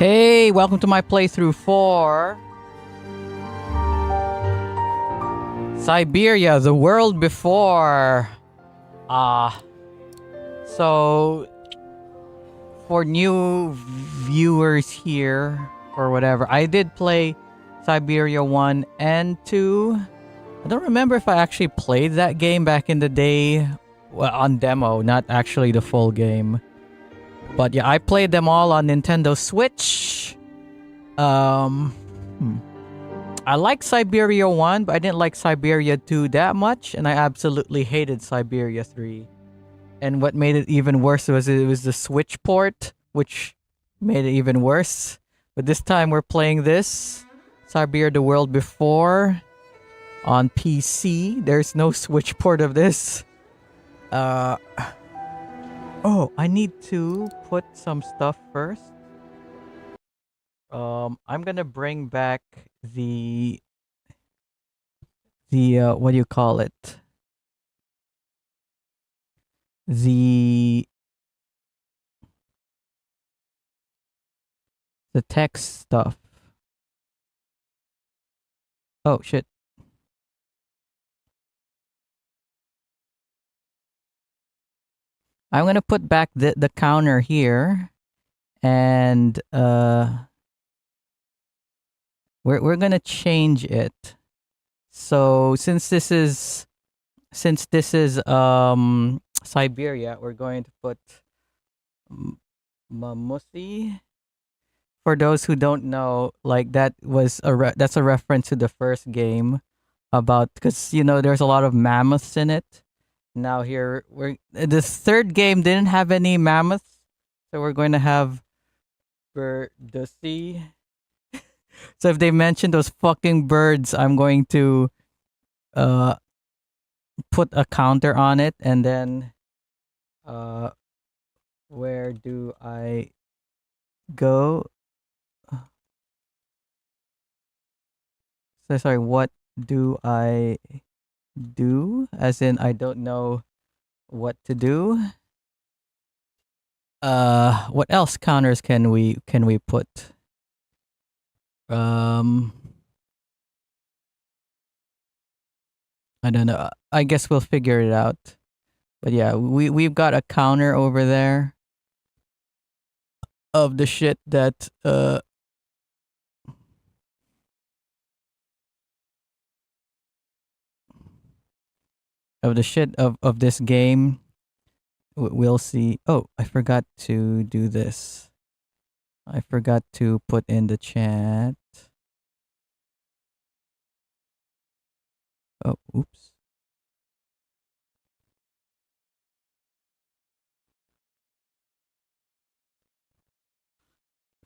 Hey, welcome to my playthrough for Syberia, the world before. So for new viewers here or whatever, I did play Syberia 1 and 2. I don't remember if I actually played that game back in the day, well, on demo, not actually the full game. But yeah, I played them all on Nintendo Switch. I like Syberia 1, but I didn't like Syberia 2 that much, and I absolutely hated Syberia 3. And what made it even worse was it was the Switch port, which made it even worse. But this time we're playing this, Syberia the World Before, on PC. There's no Switch port of this. Oh, I need to put some stuff first. I'm gonna bring back the what do you call it? The text stuff. Oh shit. I'm gonna put back the counter here, and we're gonna change it. So since this is Syberia, we're going to put Mamusi. For those who don't know, like that was that's a reference to the first game about, because you know there's a lot of mammoths in it. Now here the third game didn't have any mammoths, so we're going to have Birdusi. So if they mention those fucking birds, I'm going to put a counter on it, and then where do I go? So sorry, what do I do? As in, I don't know what to do. What else counters can we put? I don't know. I guess we'll figure it out. But yeah, we've got a counter over there of the shit that of the shit of this game. We'll see. Oh, I forgot to do this. I forgot to put in the chat. Oh, oops.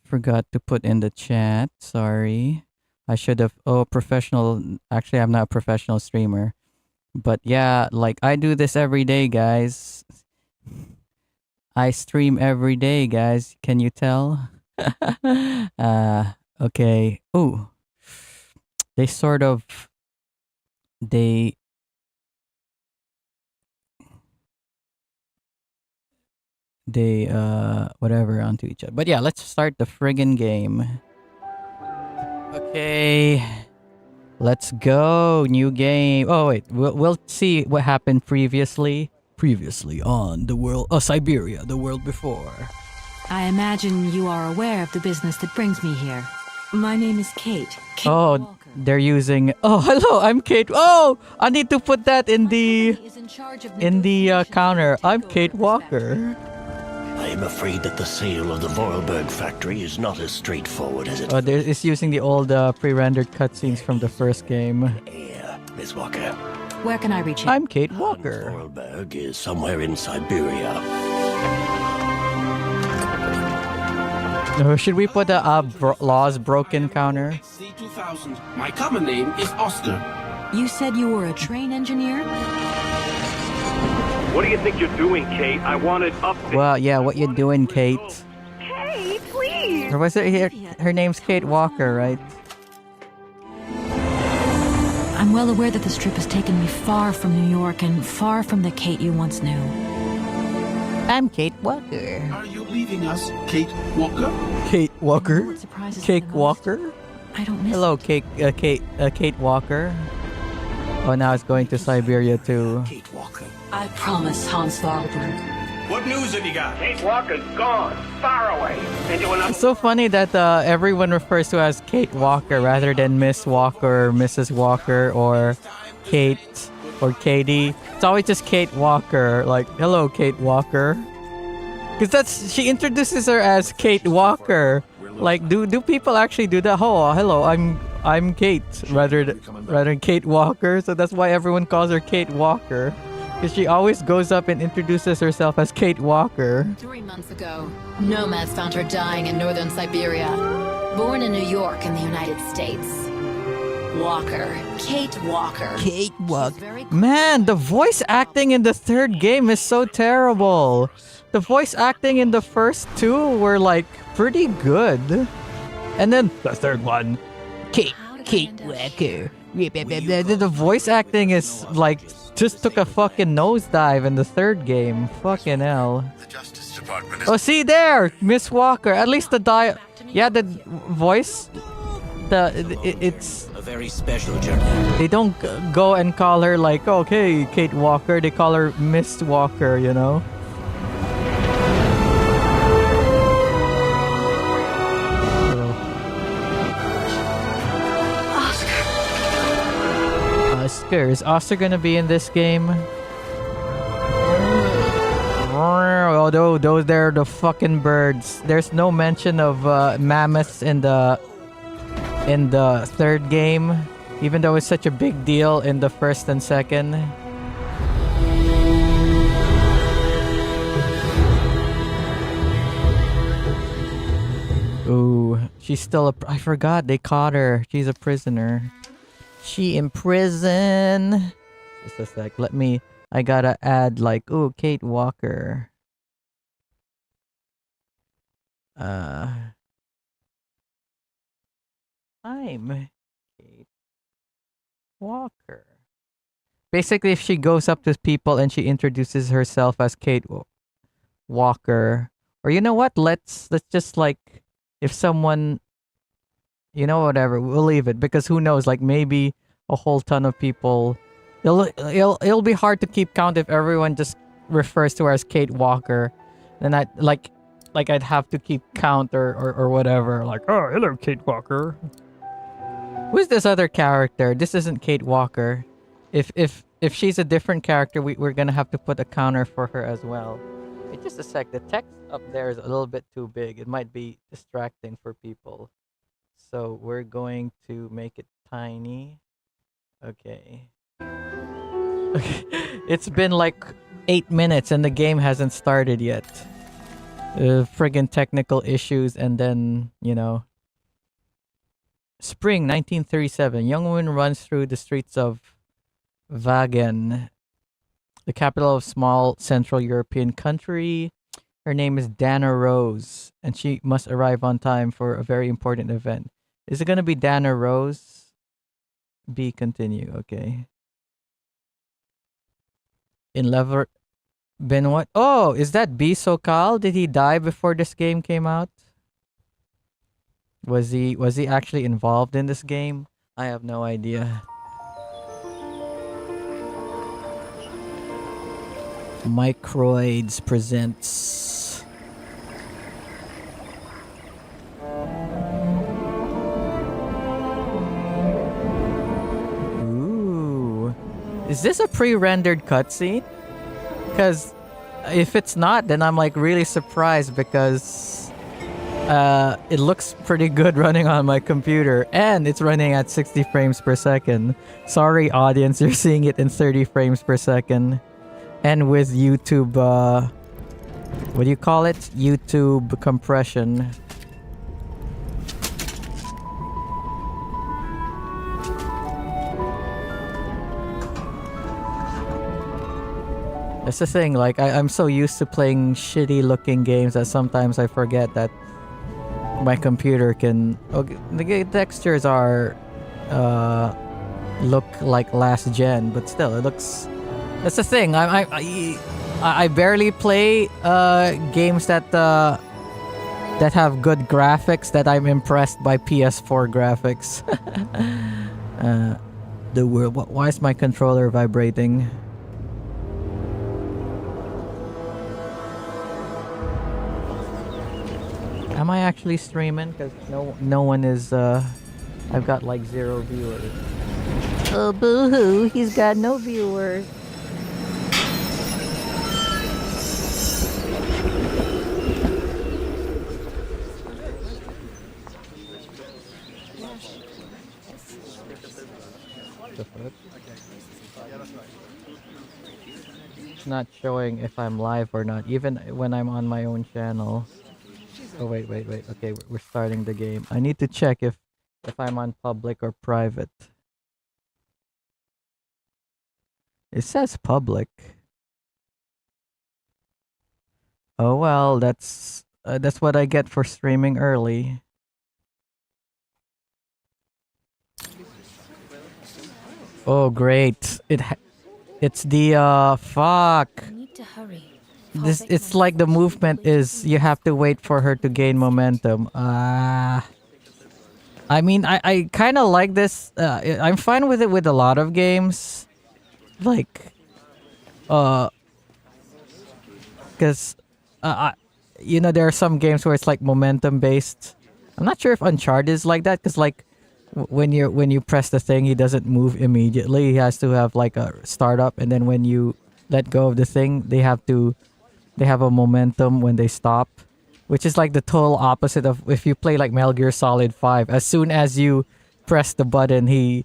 Forgot to put in the chat. Sorry. I should have. Oh, professional. Actually, I'm not a professional streamer. But yeah, like I do this every day, guys. I stream every day, guys. Can you tell? Okay. Ooh. They sort of whatever onto each other. But yeah, let's start the friggin' game. Okay. Let's go. New game. Oh wait, we'll see what happened previously. Previously on the world, Syberia, the world before. I imagine you are aware of the business that brings me here. My name is Kate. Oh, Walker. they're using. Oh, hello, I'm Kate. Oh, I need to put that in the counter. I'm Kate Walker. I am afraid that the sale of the Vorarlberg factory is not as straightforward as it. It's using the old pre-rendered cutscenes from the first game. Miss Walker. Where can I reach it? I'm Kate Walker. Vorarlberg is somewhere in Syberia. Should we put a laws broken counter? C2000. My common name is Oscar. You said you were a train engineer? What do you think you're doing, Kate? I wanted updates. Well, yeah, what you doing, Kate? Kate, please. Or was it here? Her name's Kate Walker, right? I'm well aware that this trip has taken me far from New York and far from the Kate you once knew. I'm Kate Walker. Are you leaving us, Kate Walker? Kate Walker? What surprises me Cake the most? Walker? I don't miss Hello, Kate Walker. Oh, now it's going to Siberia too. Kate Walker. I promise, Hans Wagner. What news have you got? Kate Walker's gone, far away, into another. It's so funny that everyone refers to her as Kate Walker rather than Miss Walker, or Mrs. Walker, or Kate, or Katie. It's always just Kate Walker. Like, hello, Kate Walker. Because she introduces her as Kate Walker. Like, do people actually do that? Oh, hello, I'm Kate rather than Kate Walker. So that's why everyone calls her Kate Walker. Because she always goes up and introduces herself as Kate Walker. 3 months ago, nomads found her dying in northern Siberia. Born in New York in the United States. Walker. Kate Walker. Kate Walker. Very Man, the voice acting in the third game is so terrible. The voice acting in the first two were like pretty good. And then the third one, Kate Walker. The voice acting is like just took a fucking nosedive in the third game. Fucking hell. The Justice Department is Oh, see there, Miss Walker. At least the the voice, it's a very special journey. they don't go and call her like, okay, Kate Walker. They call her Miss Walker, you know. Oscar. Is Oscar gonna be in this game? Although those they're the fucking birds. There's no mention of mammoths in the third game, even though it's such a big deal in the first and second. Ooh, she's still I forgot they caught her. She's a prisoner. She in prison. Just a sec. I gotta add like, ooh, Kate Walker. I'm Kate Walker. Basically, if she goes up to people and she introduces herself as Kate Walker, or you know what? Let's just like, if someone, you know, whatever, we'll leave it because who knows? Like maybe a whole ton of people. It'll be hard to keep count if everyone just refers to her as Kate Walker. Then I'd have to keep count or whatever. Like, oh, hello, Kate Walker. Who's this other character? This isn't Kate Walker. If she's a different character, we're gonna have to put a counter for her as well. Wait just a sec. The text up there is a little bit too big. It might be distracting for people. So we're going to make it tiny. Okay. Okay. It's been like 8 minutes and the game hasn't started yet. Friggin' technical issues, and then, you know. Spring 1937. Young woman runs through the streets of Wagen, the capital of small Central European country. Her name is Dana Rose, and she must arrive on time for a very important event. Is it gonna be Dana Rose? B continue, okay. In Lever Benoit. Oh, is that B Sokal? Did he die before this game came out? Was he actually involved in this game? I have no idea. Microids presents. Ooh. Is this a pre-rendered cutscene? Because if it's not, then I'm like really surprised because it looks pretty good running on my computer and it's running at 60 frames per second. Sorry audience, you're seeing it in 30 frames per second. And with YouTube, what do you call it? YouTube compression. That's the thing, like, I'm so used to playing shitty looking games that sometimes I forget that my computer can... Okay, the textures are... look like last gen, but still, it looks... That's the thing, I barely play games that have good graphics. That I'm impressed by PS4 graphics. The world. Why is my controller vibrating? Am I actually streaming? Because no one is. I've got like 0 viewers. Oh boo-hoo! He's got no viewers. The fuck? It's not showing if I'm live or not, even when I'm on my own channel. Oh wait. Okay, we're starting the game. I need to check if I'm on public or private. It says public. Oh well, that's what I get for streaming early. Oh great! It's the fuck. I need to hurry. It's like the movement is you have to wait for her to gain momentum. I mean, I kind of like this. I'm fine with it with a lot of games, like, because, there are some games where it's like momentum based. I'm not sure if Uncharted is like that, because like when you press the thing, he doesn't move immediately. He has to have like a startup, and then when you let go of the thing, they have a momentum when they stop, which is like the total opposite of if you play like Metal Gear Solid 5. As soon as you press the button, he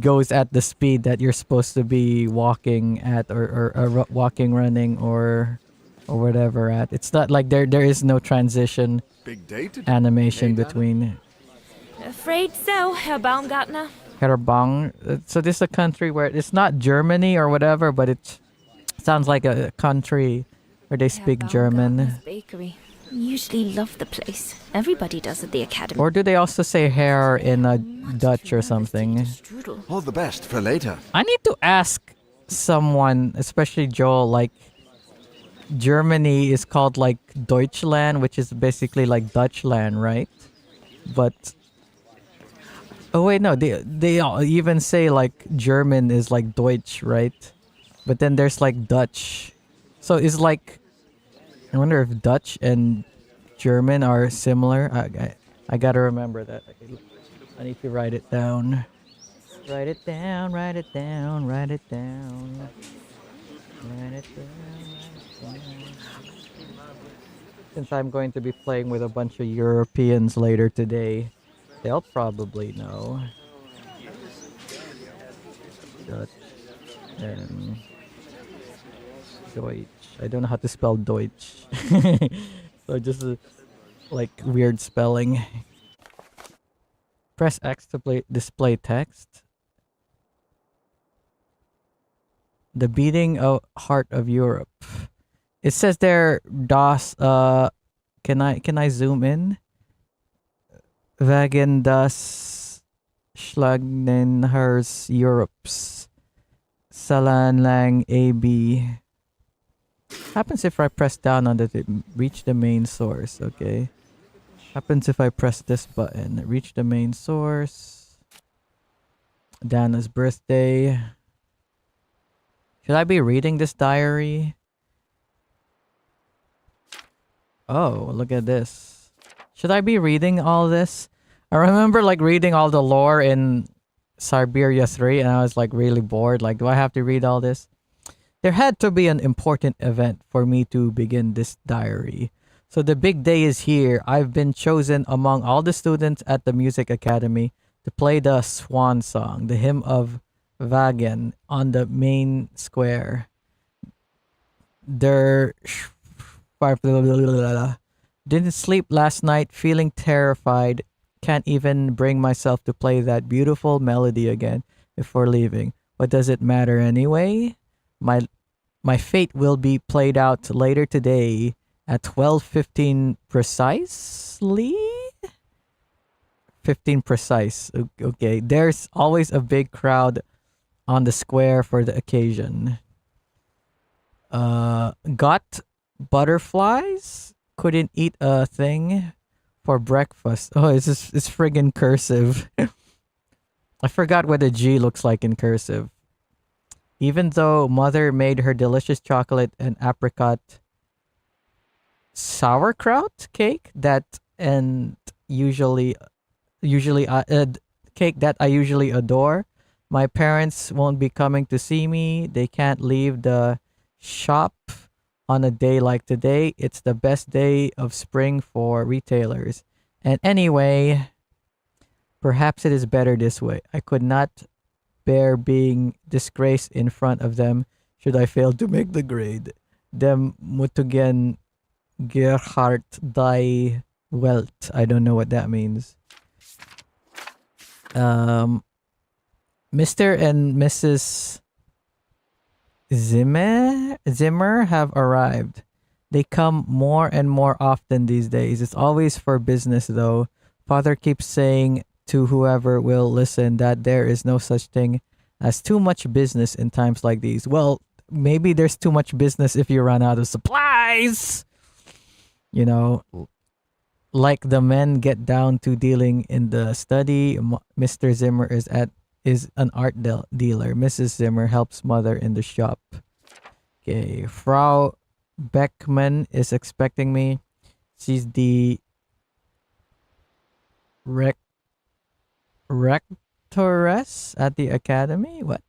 goes at the speed that you're supposed to be walking at, or walking, running, or whatever at. It's not like there is no transition animation between. Afraid so, Herr Baumgartner. Herbang. So this is a country where it's not Germany or whatever, but it sounds like a country where they speak German. Bakery. Usually love the place. Everybody does at the academy. Or do they also say hair in Dutch or something? All the best for later. I need to ask someone, especially Joel, like Germany is called like Deutschland, which is basically like Dutchland, right? But oh wait, no, they even say like German is like Deutsch, right? But then there's like Dutch. So it's like, I wonder if Dutch and German are similar. I gotta remember that. I need to write it down. Write it down, write it down, write it down. Write it down. Since I'm going to be playing with a bunch of Europeans later today, they'll probably know. Dutch and Deutsch. I don't know how to spell Deutsch. So just like weird spelling. Press X to display text. The beating heart of Europe. It says there Das can I zoom in? Wagen das Schlagenherz Europes. Salanlang AB. Happens if I press down on it, reach the main source, okay? Happens if I press this button, reach the main source. Dana's birthday. Should I be reading this diary? Oh, look at this. Should I be reading all this? I remember like reading all the lore in Syberia 3 and I was like really bored. Like, do I have to read all this? There had to be an important event for me to begin this diary. So the big day is here. I've been chosen among all the students at the music academy to play the swan song, the hymn of Wagen, on the main square. Didn't sleep last night, feeling terrified. Can't even bring myself to play that beautiful melody again before leaving. What does it matter anyway? My fate will be played out later today at 12:15 precisely. 15 precise. Okay, there's always a big crowd on the square for the occasion. got butterflies. Couldn't eat a thing for breakfast. Oh, it's friggin' cursive. I forgot what a G looks like in cursive. Even though mother made her delicious chocolate and apricot sauerkraut cake cake that I usually adore. My parents won't be coming to see me. They can't leave the shop on a day like today. It's the best day of spring for retailers. And anyway, perhaps it is better this way. I could not bear being disgraced in front of them should I fail to make the grade. Dem mutugen Gerhard die Welt. I don't know what that means. Mr. and Mrs. Zimmer have arrived. They come more and more often these days. It's always for business though. Father keeps saying to whoever will listen that there is no such thing as too much business in times like these. Well, maybe there's too much business if you run out of supplies. You know, like the men get down to dealing in the study. Mr. Zimmer is an art dealer. Mrs. Zimmer helps mother in the shop. Okay, Frau Beckman is expecting me. She's the rectoress at the academy. What?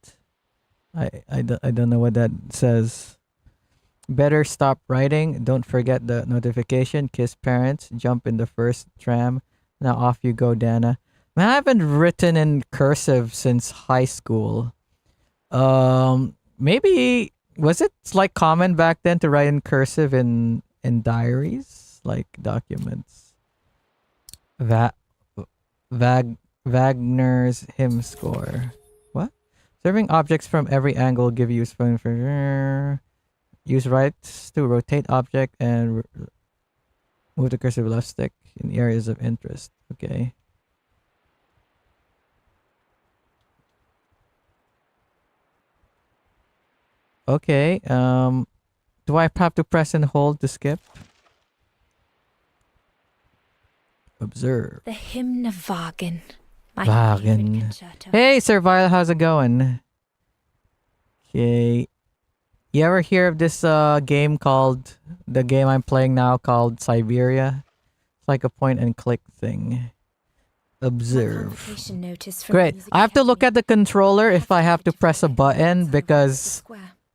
I don't know what that says. Better stop writing. Don't forget the notification. Kiss parents. Jump in the first tram. Now off you go, Dana. Man, I haven't written in cursive since high school. Maybe was it like common back then to write in cursive in diaries, like documents? Wagner's hymn score. What? Serving objects from every angle give you useful information. Use rights to rotate object and move the cursor with left stick in areas of interest. Okay. Okay. Do I have to press and hold to skip? Observe. The Hymnwagen. My Wagen. favorite concerto. Hey, Sir Vile, how's it going? Okay. You ever hear of this game called, the game I'm playing now called Syberia? It's like a point and click thing. Observe. Convocation notice from Great. Music I have to look Academy. at the controller if I have to press a button because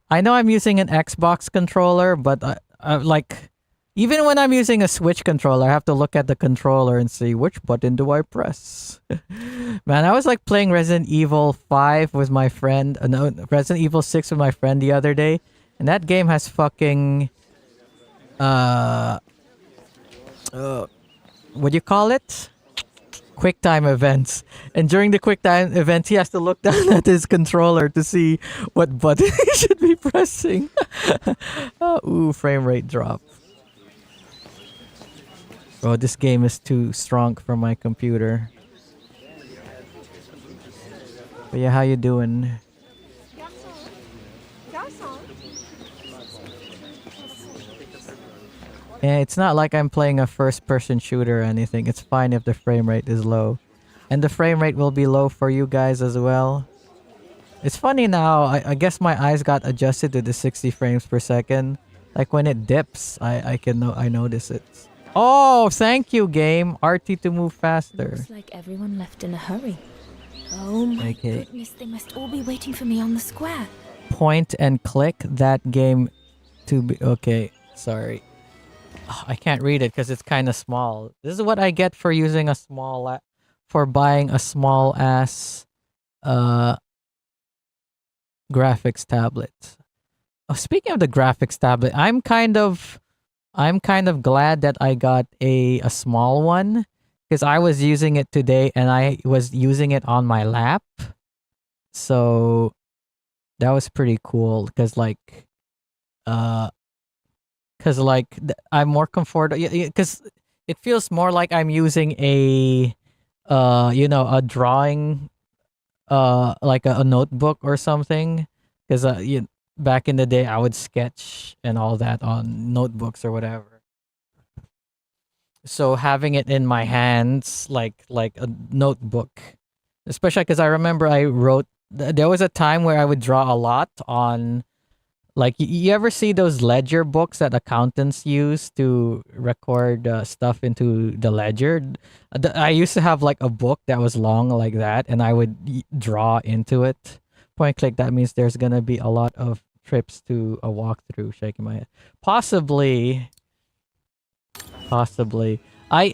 I know I'm using an Xbox controller, but I like, even when I'm using a Switch controller, I have to look at the controller and see which button do I press. Man, I was like playing Resident Evil 5 with my friend, no, Resident Evil 6 with my friend the other day, and that game has fucking, what do you call it? QuickTime events. And during the QuickTime events, he has to look down at his controller to see what button he should be pressing. Ooh, frame rate drop. Oh, this game is too strong for my computer. But yeah, how you doing? Yeah, it's not like I'm playing a first-person shooter or anything. It's fine if the frame rate is low. And the frame rate will be low for you guys as well. It's funny now, I guess my eyes got adjusted to the 60 frames per second. Like when it dips, I notice it. Oh, thank you, game. RT to move faster. Looks like everyone left in a hurry. Oh my goodness, they must all be waiting for me on the square. Point and click that game to be... Okay, sorry. Oh, I can't read it because it's kind of small. This is what I get for using a small... for buying a small ass... graphics tablet. Oh, speaking of the graphics tablet, I'm kind of glad that I got a small one because I was using it today and I was using it on my lap. So that was pretty cool because I'm more comfortable because it feels more like I'm using a a drawing like a notebook or something because back in the day, I would sketch and all that on notebooks or whatever. So having it in my hands, like a notebook, especially because I remember I wrote. There was a time where I would draw a lot on, like, you ever see those ledger books that accountants use to record stuff into the ledger? I used to have like a book that was long like that, and I would draw into it. Point click. That means there's gonna be a lot of trips to a walkthrough. Shaking my head. Possibly. I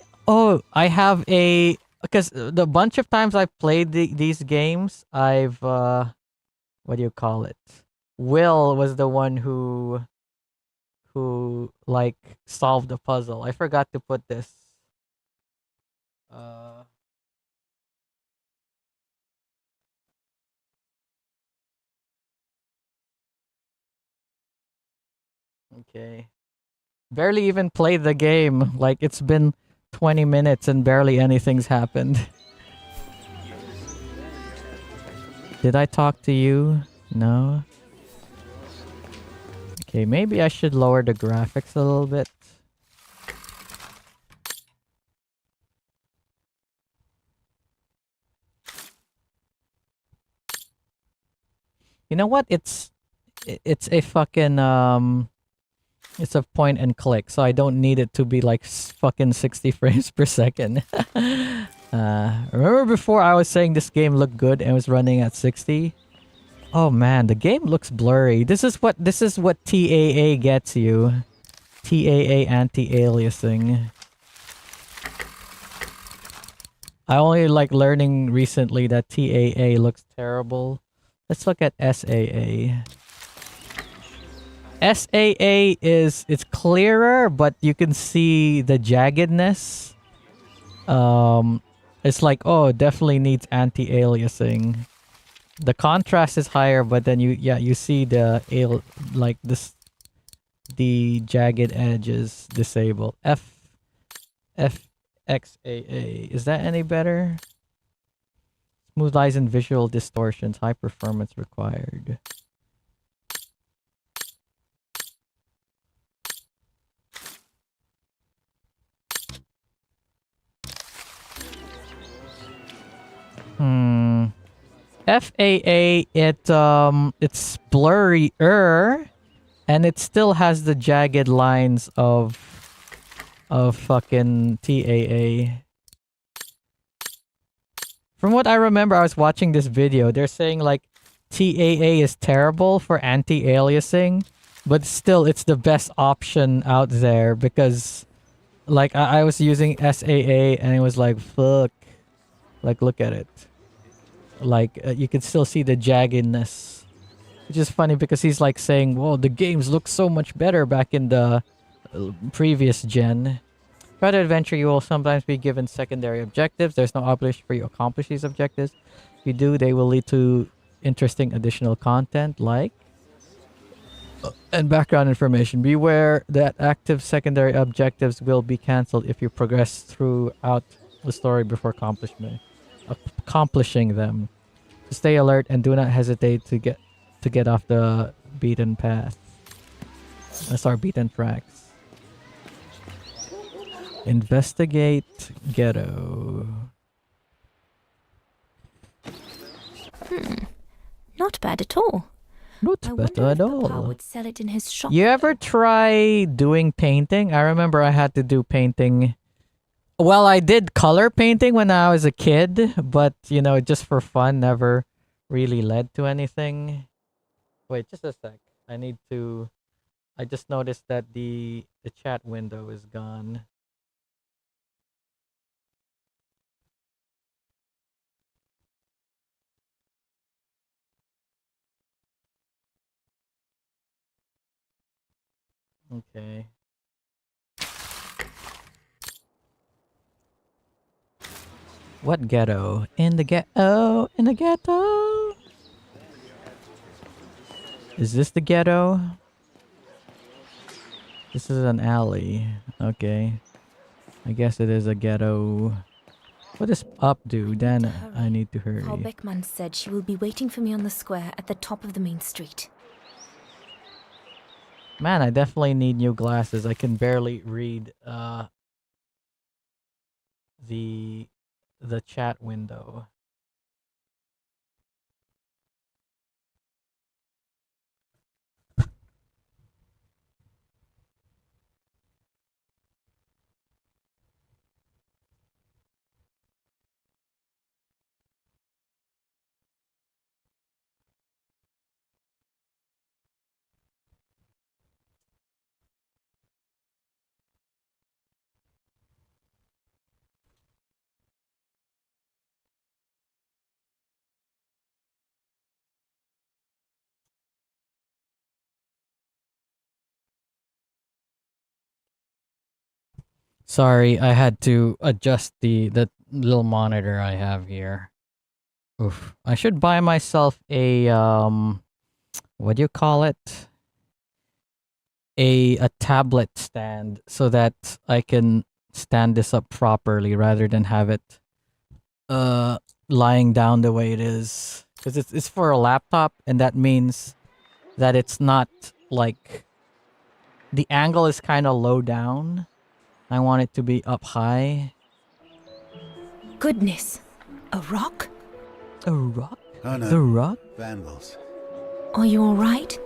have a, because the bunch of times I've played these games, I've what do you call it? Will was the one who like solved the puzzle. I forgot to put this. Okay. Barely even played the game. Like, it's been 20 minutes and barely anything's happened. Did I talk to you? No. Okay, maybe I should lower the graphics a little bit. You know what? It's a fucking it's a point and click, so I don't need it to be like fucking 60 frames per second. Remember before I was saying this game looked good and was running at 60? Oh man, the game looks blurry. This is what TAA gets you. TAA anti-aliasing. I only like learning recently that TAA looks terrible. Let's look at SAA. SAA it's clearer, but you can see the jaggedness. It's like, oh, it definitely needs anti-aliasing. The contrast is higher, but then you see the the jagged edges disabled. FXAA. Is that any better? Smooth lines and visual distortions. High performance required. FAA, it's blurrier, and it still has the jagged lines of fucking TAA. From what I remember, I was watching this video. They're saying like TAA is terrible for anti-aliasing, but still it's the best option out there because like I was using SAA and it was like, fuck. Like, look at it. Like, you can still see the jaggedness. Which is funny because he's like saying, whoa, the games look so much better back in the previous gen. Throughout the adventure, you will sometimes be given secondary objectives. There's no obligation for you to accomplish these objectives. If you do, they will lead to interesting additional content like and background information. Beware that active secondary objectives will be cancelled if you progress throughout the story before accomplishing them. So stay alert and do not hesitate to get off the beaten path. That's our beaten tracks. Investigate ghetto. Not bad at all. Not bad at all. Papa would sell it in his shop. You ever try doing painting? I remember I had to do painting. Well, I did color painting when I was a kid, but, you know, just for fun, never really led to anything. Wait, just a sec. I just noticed that the chat window is gone. Okay. What ghetto? In the ghetto. In the ghetto. Is this the ghetto? This is an alley. Okay. I guess it is a ghetto. What does up do? Then I need to hurry. Frau Beckmann said she will be waiting for me on the square at the top of the main street. Man, I definitely need new glasses. I can barely read the chat window. Sorry, I had to adjust the little monitor I have here. Oof. I should buy myself a what do you call it? A tablet stand so that I can stand this up properly rather than have it lying down the way it is. Cuz it's for a laptop, and that means that it's not like the angle is kind of low down. I want it to be up high. Goodness. A rock? A rock? Oh no. The rock? Vandals. Are you alright?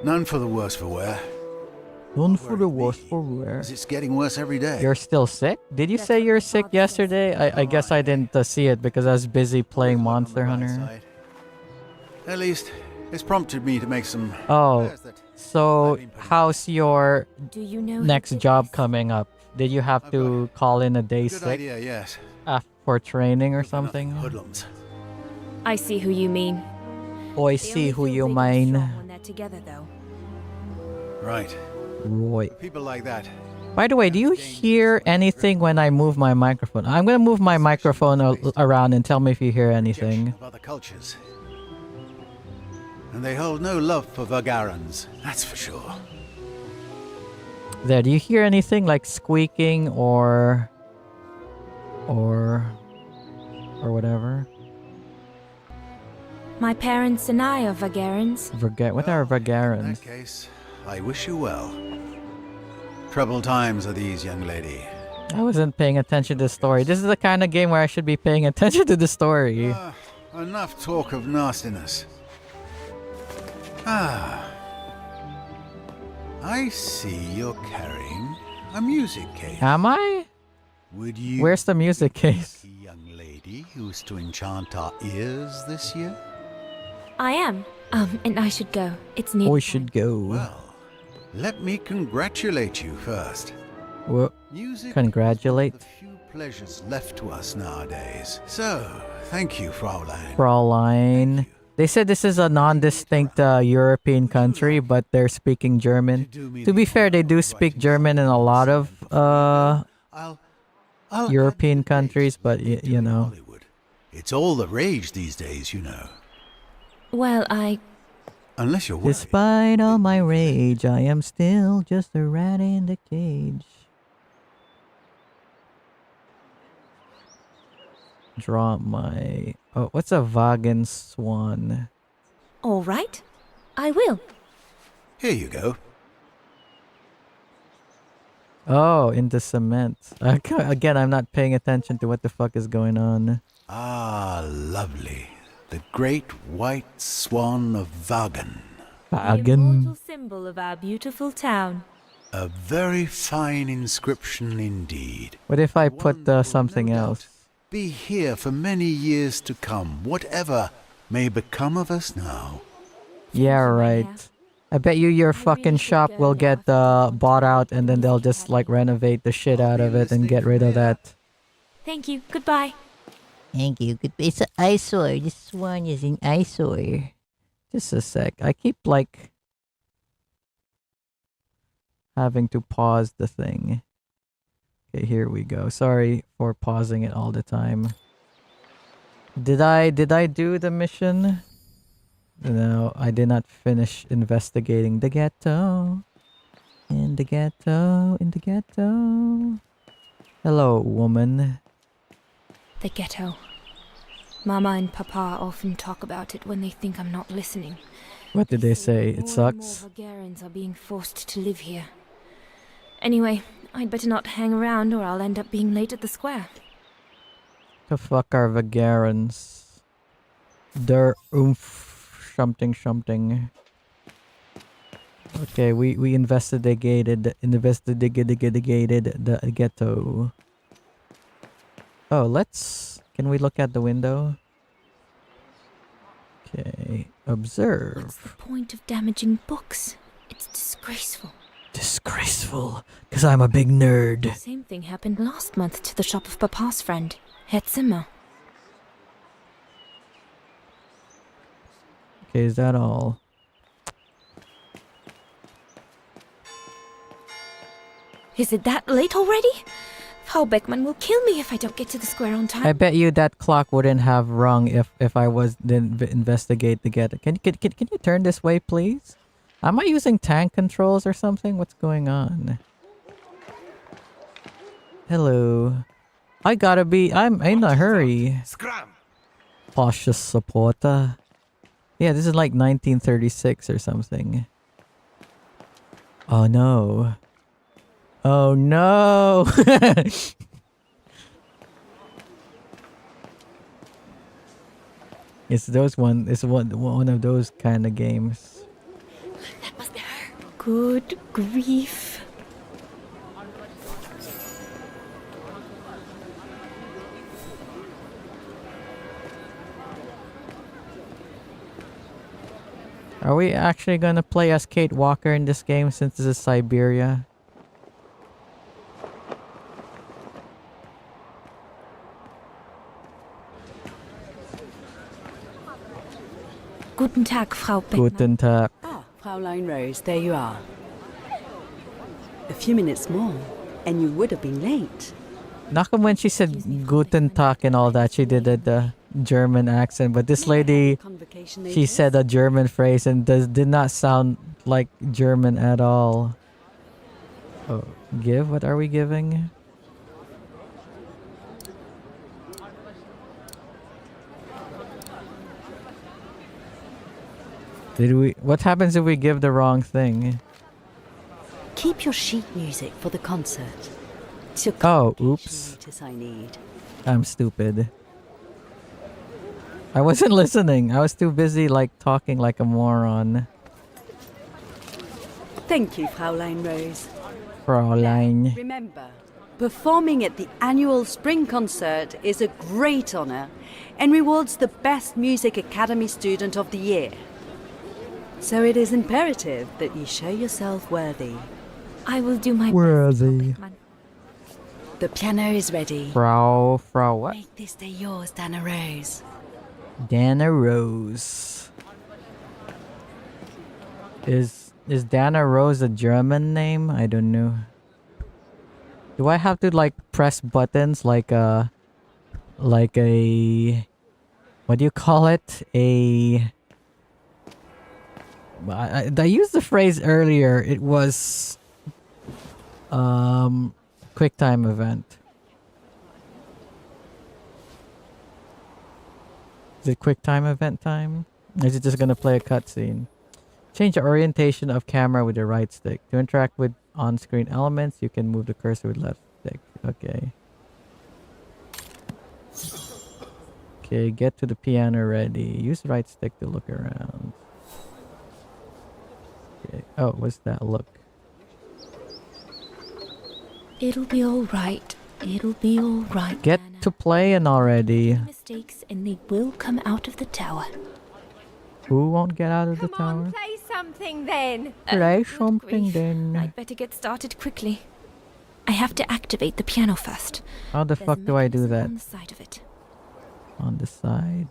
None for the worse for wear. None for the worse for wear. It's getting worse every day. You're still sick? Did you say you're sick yesterday? I guess I didn't see it because I was busy playing Monster Hunter. At least, it's prompted me to make some... Oh, so how's your Do you know next job coming up? Did you have to call in a day Good sick idea, yes. for training or something? Hoodlums. I see who you mean. I see who you mean. When they're together, though. Right. Roy. People like that. By the way, do you hear anything when I move my microphone? I'm gonna move my microphone around and tell me if you hear anything. Of other cultures. And they hold no love for Vagarans, that's for sure. There, do you hear anything like squeaking or whatever? My parents and I are Vagarans. What are In Vagarans? that case, I wish you well. Troubled times are these, young lady. I wasn't paying attention to the story. This is the kind of game where I should be paying attention to the story. Enough talk of nastiness. Ah. I see you're carrying a music case. Am I? Would you... Where's the music case? The young lady who's to enchant our ears this year? I am. And I should go. It's near. We should go. Well, let me congratulate you first. Well, Music congratulate. is one of the few pleasures left to us nowadays. So, thank you, Fraulein. Fraulein. They said this is a non-distinct European country, but they're speaking German. To be fair, they do speak German in a lot of European countries, but you know. Hollywood. It's all the rage these days, you know. Well, Unless you're worried. Despite all my rage, I am still just a rat in the cage. Draw my... Oh, what's a Wagen Swan? all right. I will. Here you go. Oh, into cement. Again, I'm not paying attention to what the fuck is going on. Ah, lovely. The great white swan of Wagen. The immortal symbol of our beautiful town. A very fine inscription indeed. What if I put something else? Be here for many years to come, whatever may become of us now. Yeah, right. I bet you your fucking shop will get bought out and then they'll just like renovate the shit out of it and get rid of that. Thank you. Goodbye. Thank you. It's an eyesore. This one is an eyesore. Just a sec. I keep like having to pause the thing. Okay, here we go. Sorry for pausing it all the time. Did I do the mission? No, I did not finish investigating the ghetto. In the ghetto, in the ghetto. Hello, woman. The ghetto. Mama and Papa often talk about it when they think I'm not listening. What did they say? It More sucks? and more Vulgarians are being forced to live here. Anyway, I'd better not hang around or I'll end up being late at the square. The fuck are Vagarans? Der something something. Okay, we investigated the ghetto. Oh, can we look at the window? Okay, observe. What's the point of damaging books? It's disgraceful. Disgraceful, because I'm a big nerd. The same thing happened last month to the shop of Papa's friend, Herr Zimmer. Okay, is that all? Is it that late already? Frau Beckmann will kill me if I don't get to the square on time. I bet you that clock wouldn't have rung if I didn't investigate the ghetto. Can you turn this way, please? Am I using tank controls or something? What's going on? Hello. I'm in a hurry. Scram! Cautious supporter. Yeah, this is like 1936 or something. Oh no. Oh no! It's one of those kind of games. That must be her. Good grief. Are we actually gonna play as Kate Walker in this game since this is Syberia? Guten Tag, Frau Beckmann. Guten Tag. Ah, Fraulein Rose, there you are. A few minutes more, and you would have been late. Not when she said Guten Tag and all that, she did the German accent. But this lady, she said a German phrase and did not sound like German at all. Oh, give? What are we giving? What happens if we give the wrong thing? Keep your sheet music for the concert. It's your Oops. notice I need. I'm stupid. I wasn't listening. I was too busy talking like a moron. Thank you, Fraulein Rose. Fraulein. Remember, performing at the annual spring concert is a great honor and rewards the best Music Academy student of the year. So it is imperative that you show yourself worthy. I will do my Worthy. best. The piano is ready. Frau what? Make this day yours, Dana Rose. Dana Rose. Is Dana Rose a German name? I don't know. Do I have to press buttons like a what do you call it? I used the phrase earlier. It was QuickTime event. Is it QuickTime event time? Or is it just gonna play a cutscene? Change the orientation of camera with the right stick. To interact with on-screen elements, you can move the cursor with left stick. Okay. Okay, get to the piano ready. Use the right stick to look around. Okay. Oh, what's that look? It'll be all right. It'll be all right. Get Dana. to playing already. Mistakes and they will come out of the tower. Who won't get out of the tower? Play something then. Play Good something grief. then. I'd better get started quickly. I have to activate the piano first. How the There's fuck a do I do mechanism that? On the side of it. On the side?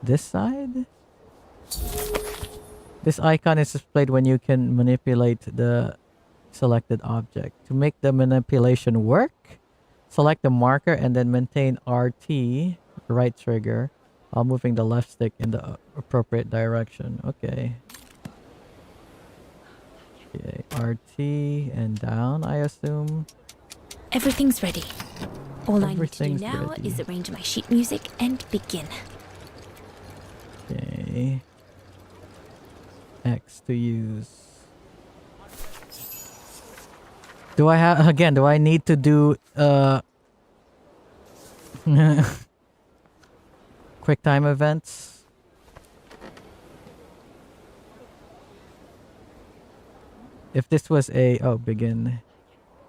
This side? This icon is displayed when you can manipulate the selected object. To make the manipulation work, select the marker and then maintain RT, right trigger, while moving the left stick in the appropriate direction. Okay. Okay, RT and down, I assume. Everything's ready. All I need to do Everything's now ready. is arrange my sheet music and begin. Okay. X to use. Do I need to do quick time events? If this was begin.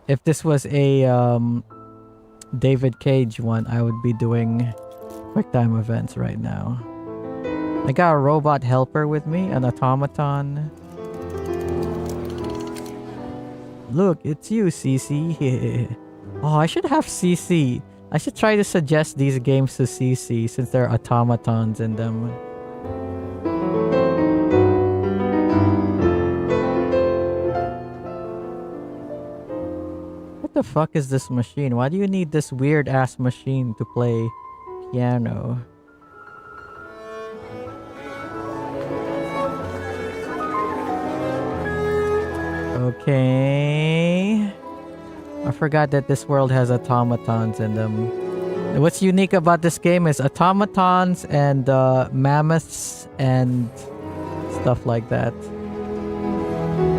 If this was a David Cage one, I would be doing quick time events right now. I got a robot helper with me, an automaton. Look, it's you, CC. Oh, I should have CC. I should try to suggest these games to CC since there are automatons in them. What the fuck is this machine? Why do you need this weird ass machine to play piano? Okay. I forgot that this world has automatons in them. What's unique about this game is automatons and mammoths and stuff like that.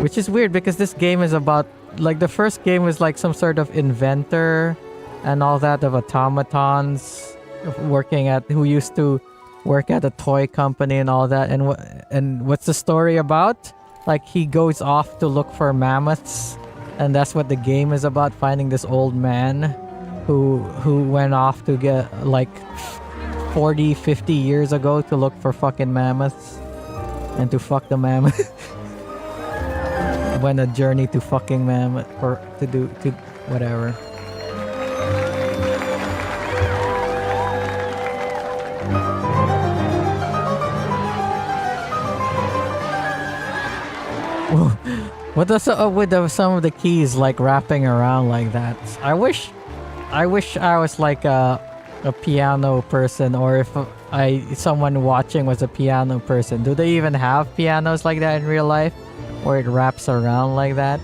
Which is weird because this game is about, like, the first game was like some sort of inventor and all that of automatons who used to work at a toy company and all that. And what's the story about? Like, he goes off to look for mammoths, and that's what the game is about, finding this old man who went off to get, like, 40, 50 years ago to look for fucking mammoths and to fuck the mammoth. Went a journey to fucking mammoth to whatever. What does with some of the keys like wrapping around like that? I wish I was like a piano person, or if someone watching was a piano person. Do they even have pianos like that in real life, or it wraps around like that?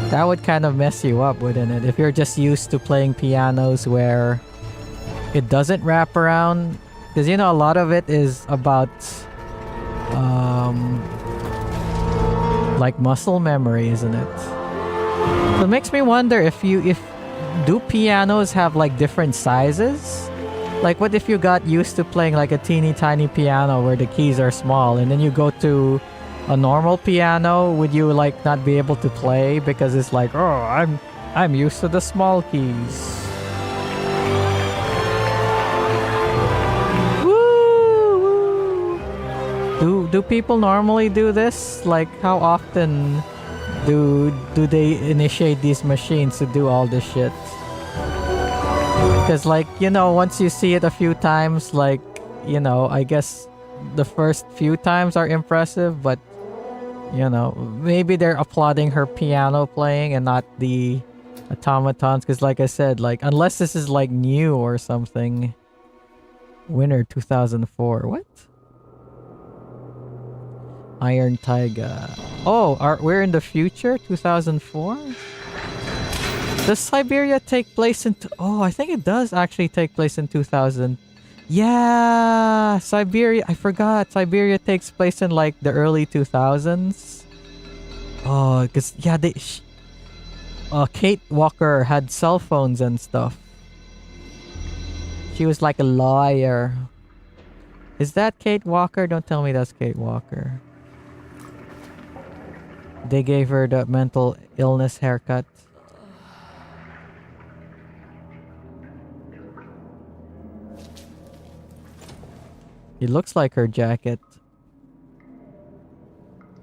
That would kind of mess you up, wouldn't it? If you're just used to playing pianos where it doesn't wrap around, because you know a lot of it is about like muscle memory, isn't it? So it makes me wonder if do pianos have like different sizes? Like, what if you got used to playing like a teeny tiny piano where the keys are small, and then you go to a normal piano? Would you like not be able to play because it's like, oh, I'm used to the small keys? Do people normally do this? Like, how often do they initiate these machines to do all this shit? Because, like, you know, once you see it a few times, like, you know, I guess the first few times are impressive, but, you know, maybe they're applauding her piano playing and not the automatons. Because, like I said, like, unless this is like new or something. Winner 2004. What? Iron Tiger. Oh, we're in the future? 2004? Does Syberia take place in... Oh, I think it does actually take place in 2000. Yeah! Syberia... I forgot. Syberia takes place in like the early 2000s. Oh, because... Yeah, Kate Walker had cell phones and stuff. She was like a lawyer. Is that Kate Walker? Don't tell me that's Kate Walker. They gave her the mental illness haircut. It looks like her jacket.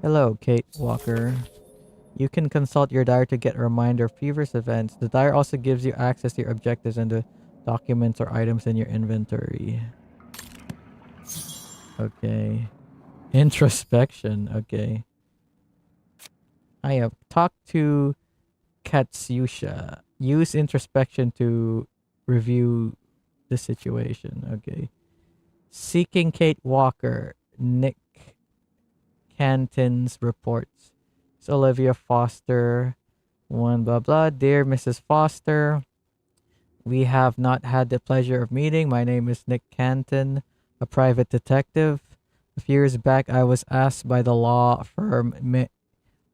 Hello, Kate Walker. You can consult your diary to get a reminder of previous events. The diary also gives you access to your objectives and the documents or items in your inventory. Okay. Introspection. Okay. I have talked to Katsusha. Use introspection to review the situation. Okay. Seeking Kate Walker. Nick Canton's reports. It's Olivia Foster. One blah blah. Dear Mrs. Foster, we have not had the pleasure of meeting. My name is Nick Canton, a private detective. A few years back, I was asked by the law firm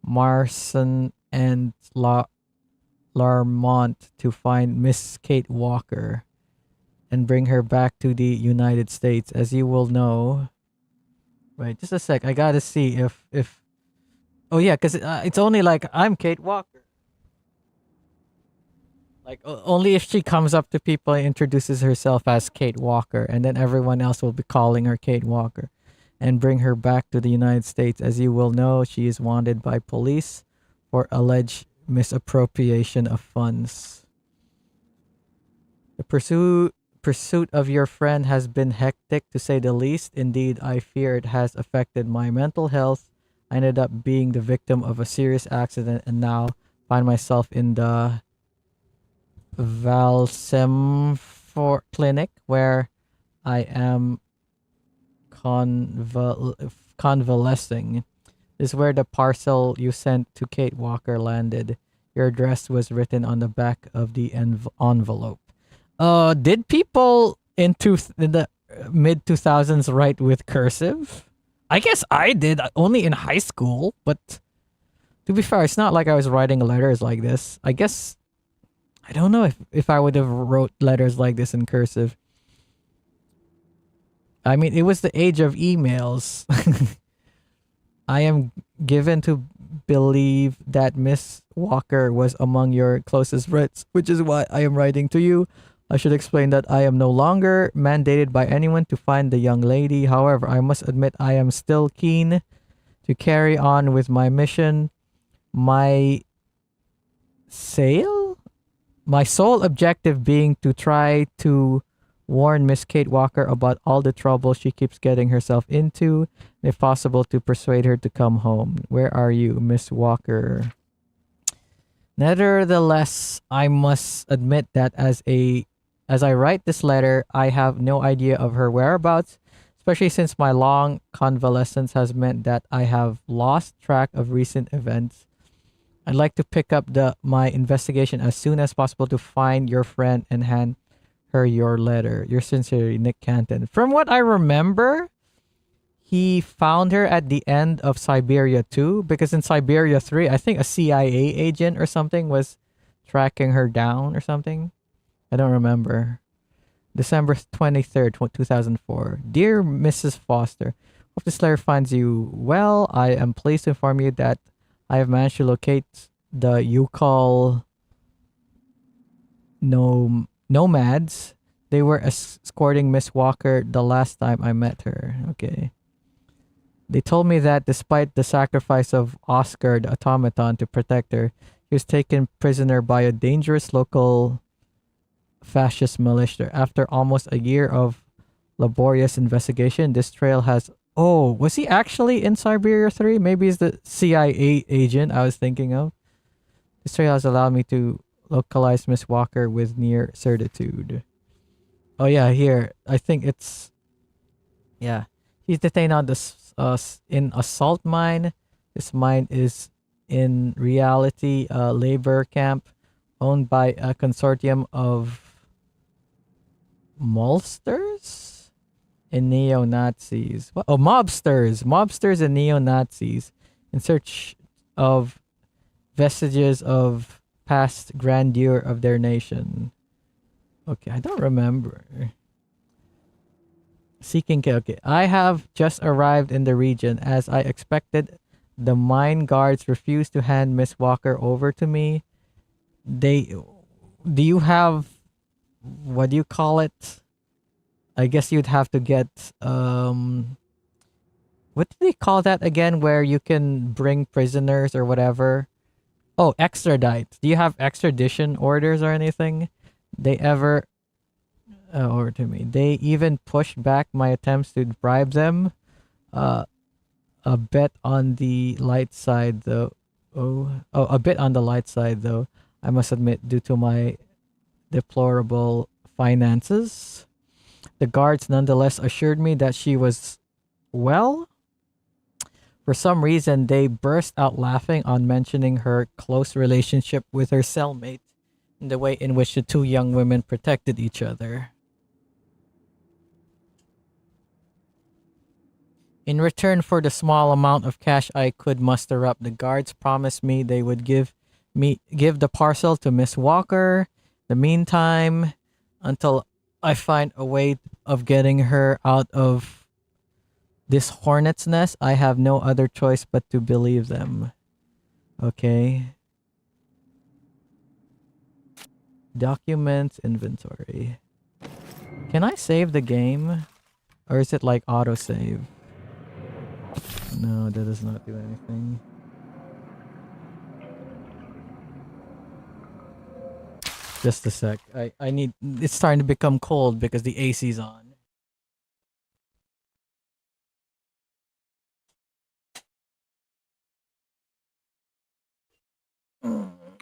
Marson and Larmont to find Miss Kate Walker and bring her back to the United States. As you will know, wait, just a sec. I gotta see if. Oh yeah, because it's only like I'm Kate Walker. Like only if she comes up to people and introduces herself as Kate Walker, and then everyone else will be calling her Kate Walker, and bring her back to the United States. As you will know, she is wanted by police for alleged misappropriation of funds. The pursuit of your friend has been hectic, to say the least. Indeed, I fear it has affected my mental health. I ended up being the victim of a serious accident and now find myself in the Valsemfor clinic where I am convalescing. This is where the parcel you sent to Kate Walker landed. Your address was written on the back of the envelope. Did people in the mid 2000s write with cursive? I guess I did, only in high school, but to be fair, it's not like I was writing letters like this. I guess I don't know if I would have wrote letters like this in cursive. I mean, it was the age of emails. I am given to believe that Miss Walker was among your closest friends, which is why I am writing to you. I should explain that I am no longer mandated by anyone to find the young lady. However, I must admit I am still keen to carry on with my mission. My sole objective being to try to warn Miss Kate Walker about all the trouble she keeps getting herself into, and if possible to persuade her to come home. Where are you, Miss Walker? Nevertheless, I must admit that as I write this letter, I have no idea of her whereabouts, especially since my long convalescence has meant that I have lost track of recent events. I'd like to pick up my investigation as soon as possible to find your friend and hand her your letter. Yours sincerely, Nick Canton. From what I remember, he found her at the end of Syberia 2, because in Syberia 3, I think a CIA agent or something was tracking her down or something. I don't remember. December 23rd, 2004. Dear Mrs. Foster, hope this letter finds you well. I am pleased to inform you that I have managed to locate the Yukon nomads. They were escorting Miss Walker the last time I met her. Okay. They told me that despite the sacrifice of Oscar the automaton to protect her, he was taken prisoner by a dangerous local fascist militia. After almost a year of laborious investigation, this trail has... Oh, was he actually in Syberia 3? Maybe he's the CIA agent I was thinking of. This trail has allowed me to localize Miss Walker with near certitude. Oh yeah, here. I think it's... Yeah. He's detained on this in a salt mine. This mine is in reality a labor camp owned by a consortium of maltsters and neo-Nazis. What? Oh, mobsters and neo-Nazis in search of vestiges of past grandeur of their nation. Okay, I don't remember. Seeking... Okay, I have just arrived in the region. As I expected, the mine guards refused to hand Miss Walker over to me. Do you have... What do you call it? I guess you'd have to get... What do they call that again? Where you can bring prisoners or whatever? Oh, extradite. Do you have extradition orders or anything? They ever... over to me. They even pushed back my attempts to bribe them. A bit on the light side, though. A bit on the light side, though. I must admit, due to my deplorable finances. The guards nonetheless assured me that she was well. For some reason, they burst out laughing on mentioning her close relationship with her cellmate and the way in which the two young women protected each other. In return for the small amount of cash I could muster up, the guards promised me they would give the parcel to Miss Walker. The meantime, until I find a way of getting her out of this hornet's nest, I have no other choice but to believe them. Okay. Documents, inventory. Can I save the game? Or is it like autosave? No, that does not do anything. Just a sec. I need... It's starting to become cold because the AC's on.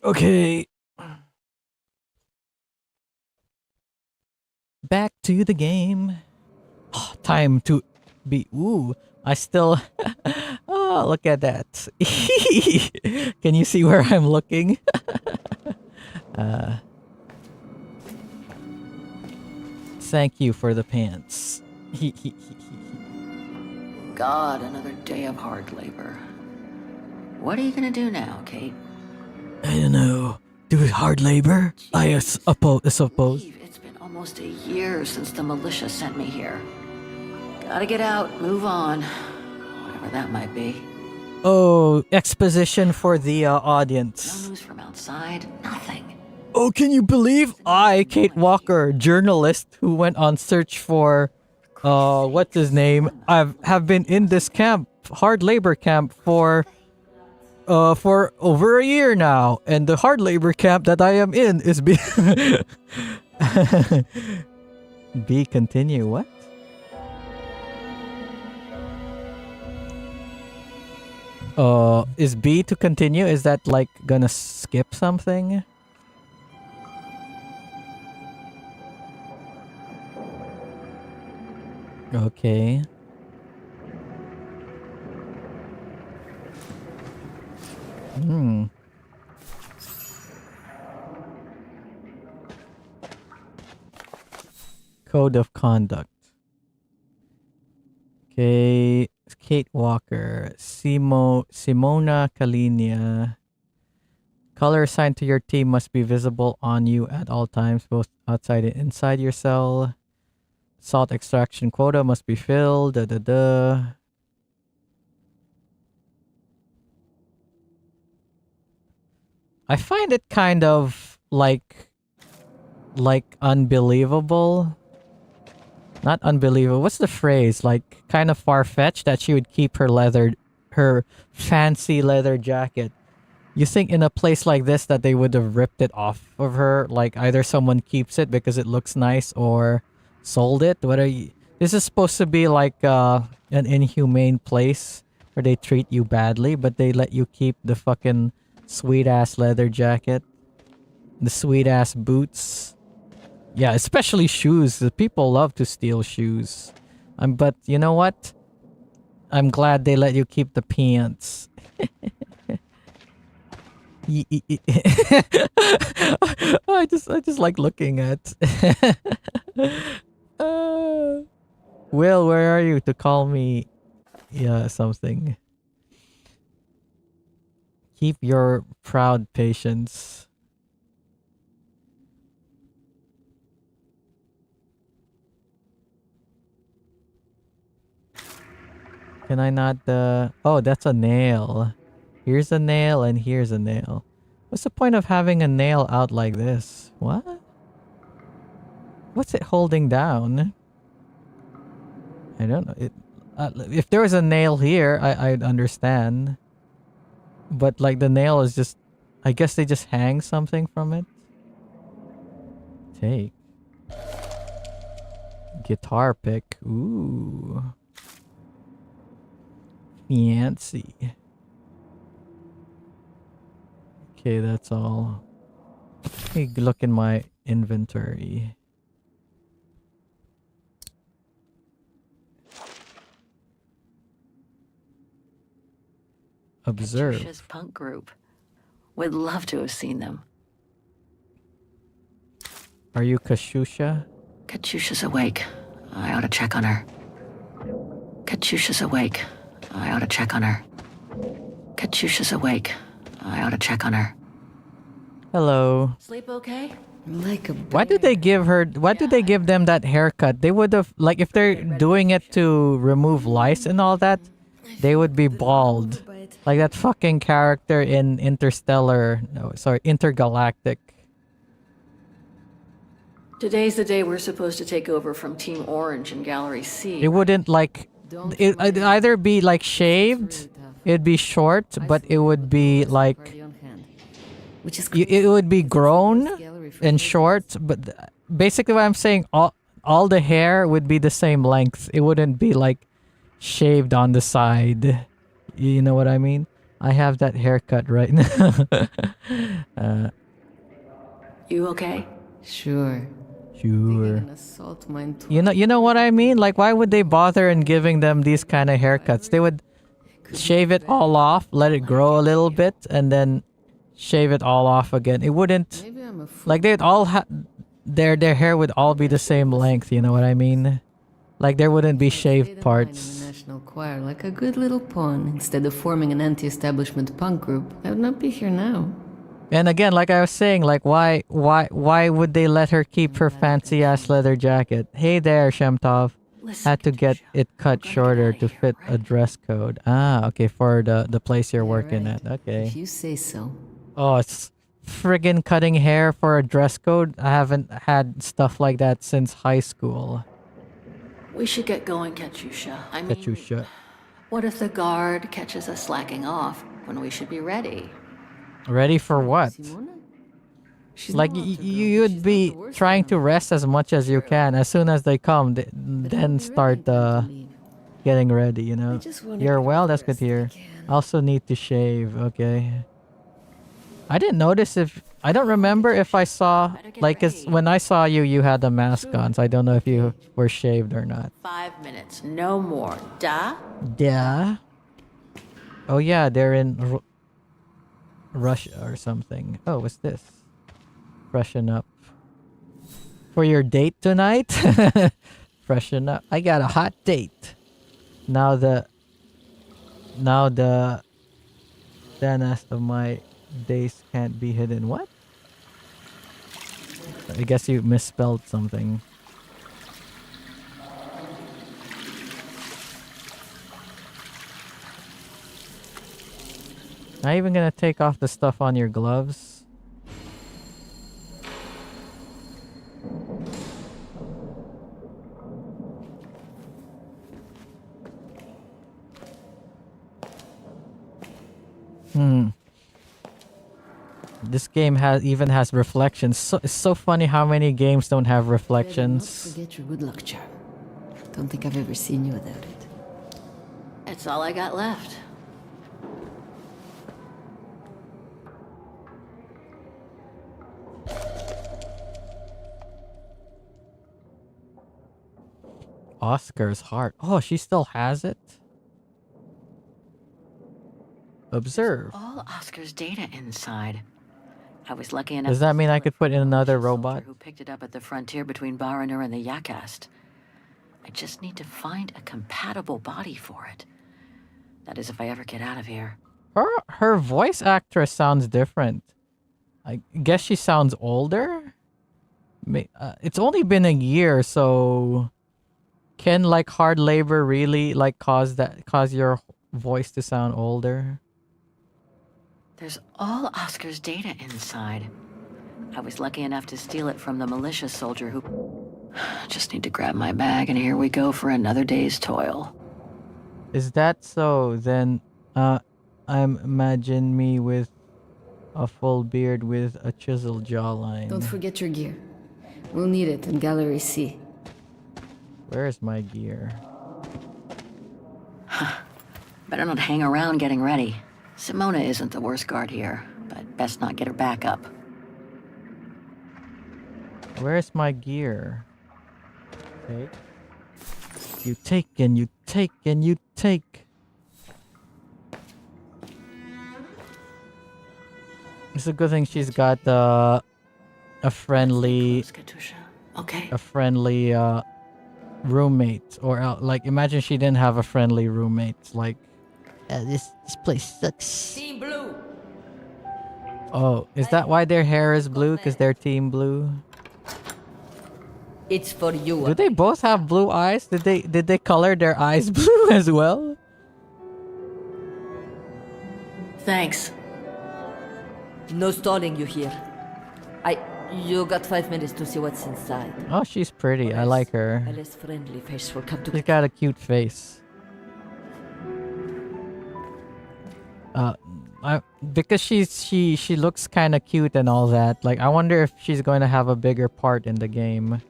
Okay. Back to the game. Oh, time to be... Ooh, I still... Oh, look at that. Can you see where I'm looking? Thank you for the pants. God, another day of hard labor. What are you gonna do now, Kate? I don't know. Do hard labor? I suppose. It's been almost a year since the militia sent me here. Gotta get out, move on. Whatever that might be. Oh, exposition for the audience. No news from outside, nothing. Oh, can you believe I, Kate Walker, journalist who went on search for, what's his name? Have been in this camp, hard labor camp for over a year now, and the hard labor camp that I am in is B. B continue. What? Is B to continue? Is that like gonna skip something? Okay. Code of conduct. Okay. Kate Walker. Simona Kalinia. Color assigned to your team must be visible on you at all times, both outside and inside your cell. Salt extraction quota must be filled. I find it kind of like unbelievable. Not unbelievable. What's the phrase? Like kind of far-fetched that she would keep her fancy leather jacket. You think in a place like this that they would have ripped it off of her? Like either someone keeps it because it looks nice or sold it? This is supposed to be like an inhumane place where they treat you badly, but they let you keep the fucking sweet-ass leather jacket. The sweet-ass boots. Yeah, especially shoes. The people love to steal shoes. But you know what? I'm glad they let you keep the pants. I just like looking at. Will, where are you to call me? Yeah, something. Keep your proud patience. Can I not, oh, that's a nail. Here's a nail and here's a nail. What's the point of having a nail out like this? What? What's it holding down? I don't know. If there was a nail here, I'd understand. But like the nail is just... I guess they just hang something from it. Take. Guitar pick. Ooh. Fancy. Okay, that's all. Let me look in my inventory. Observe. Katusha's punk group. Would love to have seen them. Are you Kashusha? Katusha's awake. I ought to check on her. Katyusha's awake. I ought to check on her. Katyusha's awake. I ought to check on her. Hello. Sleep okay? Like a Why do they give her? Why do they give them that haircut? They would have, like, if they're doing it to remove lice and all that, they would be bald, like that fucking character in Interstellar. No, sorry, Intergalactic. Today's the day we're supposed to take over from Team Orange in Gallery C. It wouldn't like. It'd either be like shaved, it'd be short, but it would be like. It would be grown and short, but basically what I'm saying, all the hair would be the same length. It wouldn't be like shaved on the side. You know what I mean? I have that haircut right now. You okay? Sure. Sure. You know what I mean? Like, why would they bother in giving them these kind of haircuts? They would shave it all off, let it grow a little bit, and then shave it all off again. It wouldn't, like, they'd all have their hair would all be the same length. You know what I mean? Like, there wouldn't be shaved parts. National choir like a good little pawn. Instead of forming an anti-establishment punk group, I would not be here now. And again, like I was saying, like, why would they let her keep her fancy ass leather jacket? Hey there, Shemtov. Had to get it cut shorter to fit a dress code. Ah, okay, for the place you're working at. Okay. If you say so. Oh, it's friggin' cutting hair for a dress code. I haven't had stuff like that since high school. We should get going, Katyusha. I mean, Katyusha. what if the guard catches us slacking off when we should be ready? Ready for what? Like, you'd be trying to rest as much as you can. As soon as they come, then start getting ready, you know? You're well, that's good to hear. Also need to shave, okay. I didn't notice if... I don't remember if I saw... Like, 'cause when I saw you, you had the mask on, so I don't know if you were shaved or not. 5 minutes, no more. Duh? Yeah. Oh yeah, they're in Russia or something. Oh, what's this? Freshen up. For your date tonight? Freshen up. I got a hot date. Now the Dennis of my days can't be hidden. What? I guess you misspelled something. Not even gonna take off the stuff on your gloves. This game has reflections. So it's so funny how many games don't have reflections. Don't forget your good luck charm. Don't think I've ever seen you without it. It's all I got left. Oscar's heart. Oh, she still has it? Observe. All Oscar's data inside. I was lucky enough. Does that mean I could put in another soldier robot? who picked it up at the frontier between Baranur and the Yakast. I just need to find a compatible body for it. That is, if I ever get out of here. Her voice actress sounds different. I guess she sounds older. It's only been a year, so can like hard labor really like cause your voice to sound older? There's all Oscar's data inside. I was lucky enough to steal it from the militia soldier who... Just need to grab my bag and here we go for another day's toil. Is that so? Then, imagine me with a full beard with a chiseled jawline. Don't forget your gear. We'll need it in Gallery C. Where's my gear? Better not hang around getting ready. Simona isn't the worst guard here, but best not get her back up. Where's my gear? Take. You take and you take and you take. It's a good thing she's got a friendly... Okay. A friendly roommate, or like imagine she didn't have a friendly roommate. Like, this place sucks. Team Blue. oh, is that why their hair is blue? Because they're Team Blue. It's for you. Do they both have blue eyes? Did they color their eyes blue as well? Thanks. No stalling you here. You got 5 minutes to see what's inside. Oh, she's pretty. I like her. A less friendly face will come to. She's got a cute face. Because she looks kind of cute and all that. Like, I wonder if she's going to have a bigger part in the game.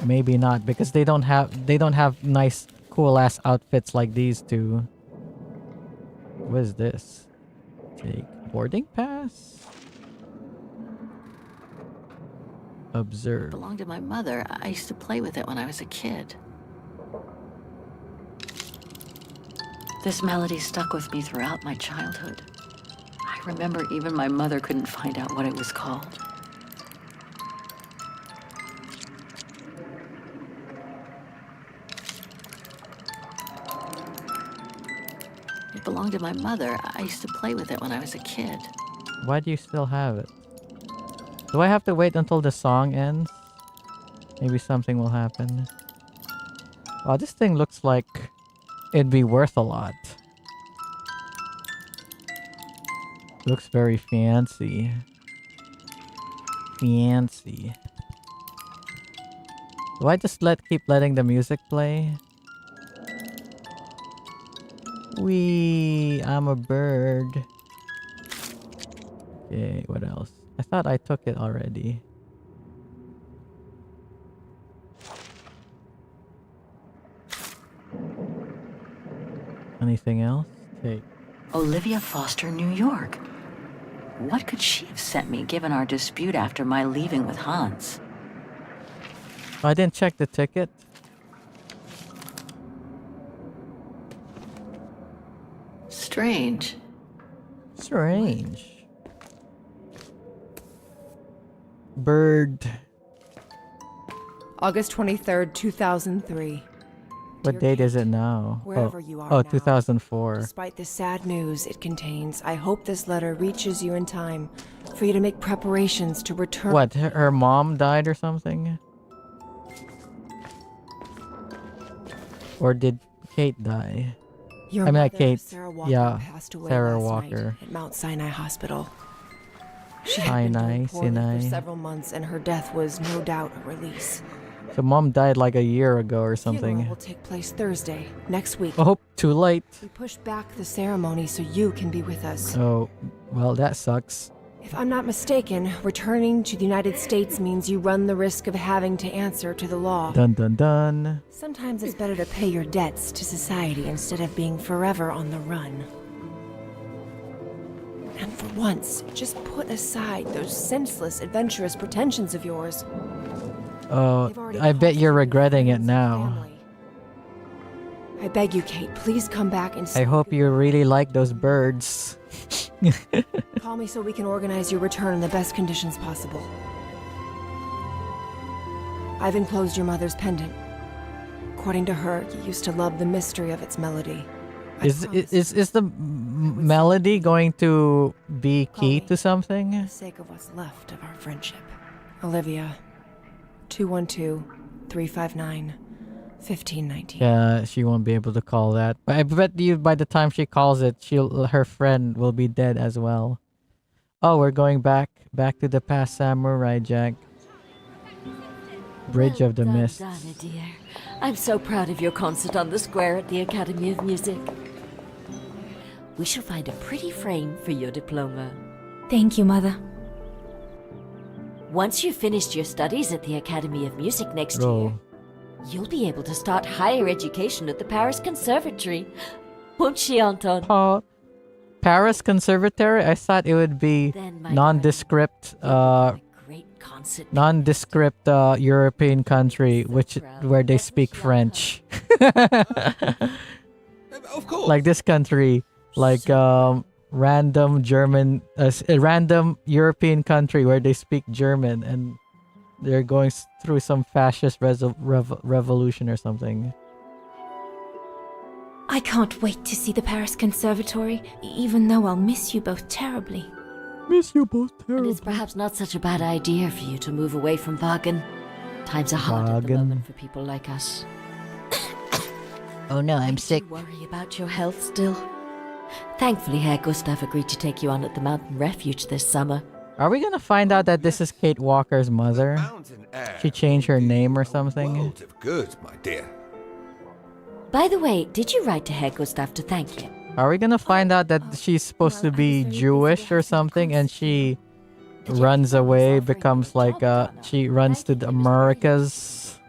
Maybe not, because they don't have nice, cool ass outfits like these two. What is this? Take boarding pass. Observe. It belonged to my mother. I used to play with it when I was a kid. This melody stuck with me throughout my childhood. I remember even my mother couldn't find out what it was called. It belonged to my mother. I used to play with it when I was a kid. Why do you still have it? Do I have to wait until the song ends? Maybe something will happen. Oh, this thing looks like it'd be worth a lot. Looks very fancy. Fancy. Do I just keep letting the music play? Wee, I'm a bird. Okay, what else? I thought I took it already. Anything else? Take. Olivia Foster, New York. What could she have sent me given our dispute after my leaving with Hans? Oh, I didn't check the ticket. Strange. Strange. Bird. August 23rd, 2003. What date is it now? Wherever you are oh, now, 2004. Despite the sad news it contains, I hope this letter reaches you in time for you to make preparations to return. What? Her mom died or something? Or did Kate die? Your I mean, mother, Kate. Sarah Walker, Yeah, passed away Sarah last Walker. night at Mount Sinai Hospital. She had been doing poorly Sinai. for several months, and her death was no doubt a release. So mom died like a year ago or Funeral something. will take place Thursday, next week. Oh, too late. We pushed back the ceremony so you can be with us. Oh, well, that sucks. If I'm not mistaken, returning to the United States means you run the risk of having to answer to the law. Dun dun dun. Sometimes it's better to pay your debts to society instead of being forever on the run. And for once, just put aside those senseless, adventurous pretensions of yours. Oh, I bet you're regretting it now. I beg you, Kate, please come back and I hope you really like those birds. call me so we can organize your return in the best conditions possible. I've enclosed your mother's pendant. According to her, you used to love the mystery of its melody. Is the melody going to be key to something? For the sake of what's left of our friendship. Olivia, 212-359-1519. Yeah, she won't be able to call that. But I bet you by the time she calls it, her friend will be dead as well. Oh, we're going back to the past, Samurai Jack. Bridge of the Mist. Donna, dear. I'm so proud of your concert on the square at the Academy of Music. We shall find a pretty frame for your diploma. Thank you, Mother. Once you've finished your studies at the Academy of Music next Bro. year, you'll be able to start higher education at the Paris Conservatory. Won't she, Anton? Paris Conservatory? I thought it would be nondescript, European country, where they speak French. Of course. Like this country, like random German, a random European country where they speak German, and they're going through some fascist revolution or something. I can't wait to see the Paris Conservatory, even though I'll miss you both terribly. Miss you both And terribly. it's perhaps not such a bad idea for you to move away from Wagen. Times are hard at the moment for people like us. Oh no, I'm sick. Do you worry about your health still? Thankfully, Herr Gustav agreed to take you on at the mountain refuge this summer. Are we gonna find out that this is Kate Walker's mother? She changed her name or something? World of good, my dear. By the way, did you write to Herr Gustav to thank him? Are we gonna find out that she's supposed to be Jewish or something and she runs away, becomes like she runs to the Americas?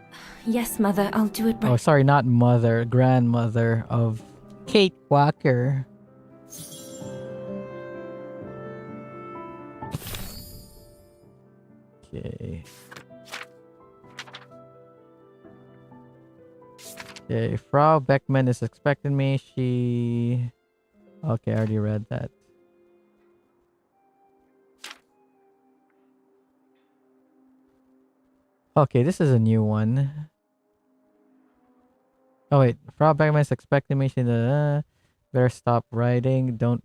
Yes, Mother, I'll do it right. Oh, sorry, not mother, grandmother of Kate Walker. Okay. Okay, Frau Beckman is expecting me. She... Okay, I already read that. Okay, this is a new one. Oh wait, Frau Beckman is expecting me. She better stop writing. Don't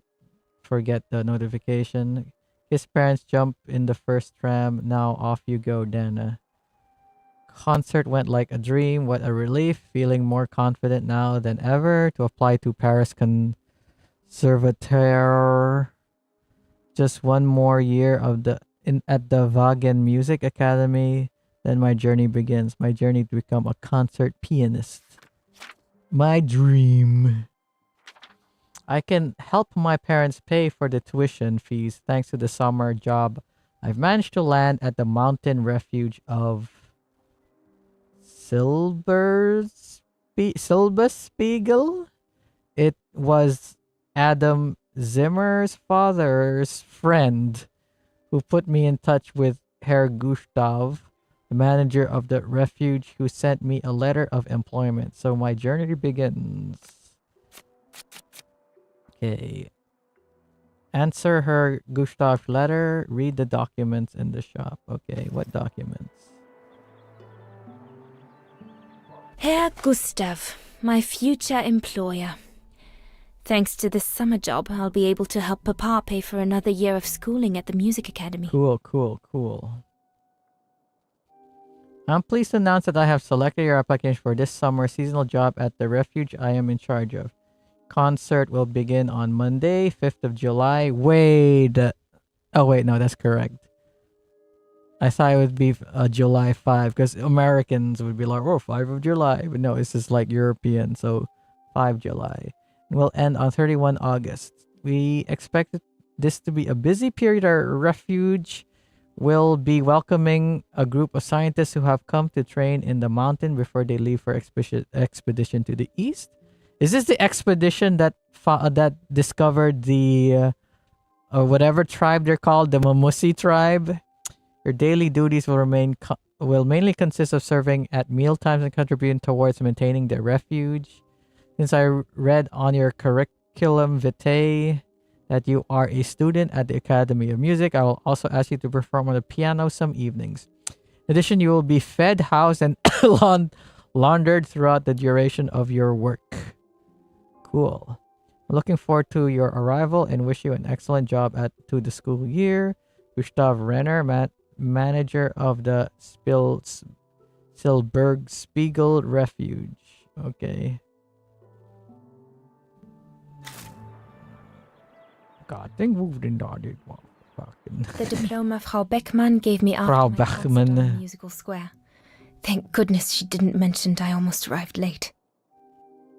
forget the notification. His parents jump in the first tram. Now off you go, Dana. Concert went like a dream. What a relief. Feeling more confident now than ever to apply to Paris Conservatoire. Just one more year of at the Wagen Music Academy. Then my journey begins. My journey to become a concert pianist. My dream. I can help my parents pay for the tuition fees thanks to the summer job I've managed to land at the mountain refuge of Silberspiegel. It was Adam Zimmer's father's friend who put me in touch with Herr Gustav, the manager of the refuge, who sent me a letter of employment. So my journey begins. Okay. Answer her Gustav's letter. Read the documents in the shop. Okay, what documents? Herr Gustav, my future employer. Thanks to this summer job, I'll be able to help Papa pay for another year of schooling at the music academy. Cool, cool, cool. I'm pleased to announce that I have selected your application for this summer seasonal job at the refuge I am in charge of. Concert will begin on Monday, 5th of July. Wait. Oh, wait, no, that's correct. I thought it would be July 5 because Americans would be like, oh, 5 of July. But no, it's just like European, so 5 July. And will end on 31 August. We expect this to be a busy period. Our refuge will be welcoming a group of scientists who have come to train in the mountain before they leave for expedition to the east. Is this the expedition that discovered the or whatever tribe they're called, the Mamusi tribe? Your daily duties will mainly consist of serving at mealtimes and contributing towards maintaining the refuge. Since I read on your curriculum vitae that you are a student at the Academy of Music, I will also ask you to perform on the piano some evenings. In addition, you will be fed, housed, and laundered throughout the duration of your work. Cool. I'm looking forward to your arrival and wish you an excellent job to the school year. Gustav Renner, manager of the Silberspiegel Refuge. Okay. God, think moved in did The diploma Frau Beckmann gave me after Frau my concert on Beckmann. the musical square. Thank goodness she didn't mention I almost arrived late.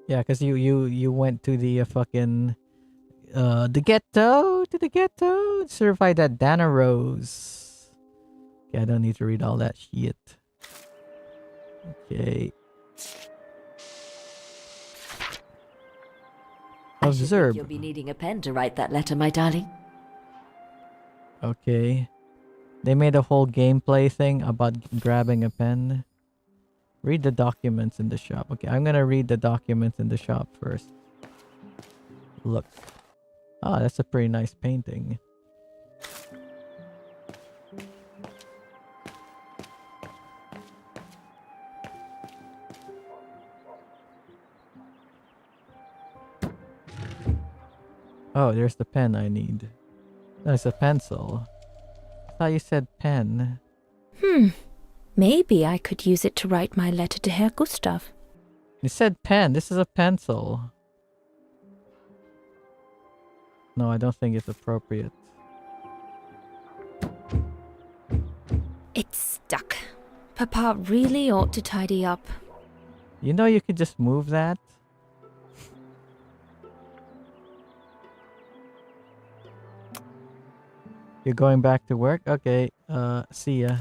Yeah, because you went to the the ghetto, to survive that Dana Rose. Okay, I don't need to read all that shit. Okay. Observe. You'll be needing a pen to write that letter, my darling. Okay. They made a whole gameplay thing about grabbing a pen. Read the documents in the shop. Okay, I'm gonna read the documents in the shop first. Look. Ah, that's a pretty nice painting. Oh, there's the pen I need. There's a pencil. I thought you said pen. Maybe I could use it to write my letter to Herr Gustav. You said pen. This is a pencil. No, I don't think it's appropriate. It's stuck. Papa really ought to tidy up. You know you could just move that? You're going back to work? Okay, see ya.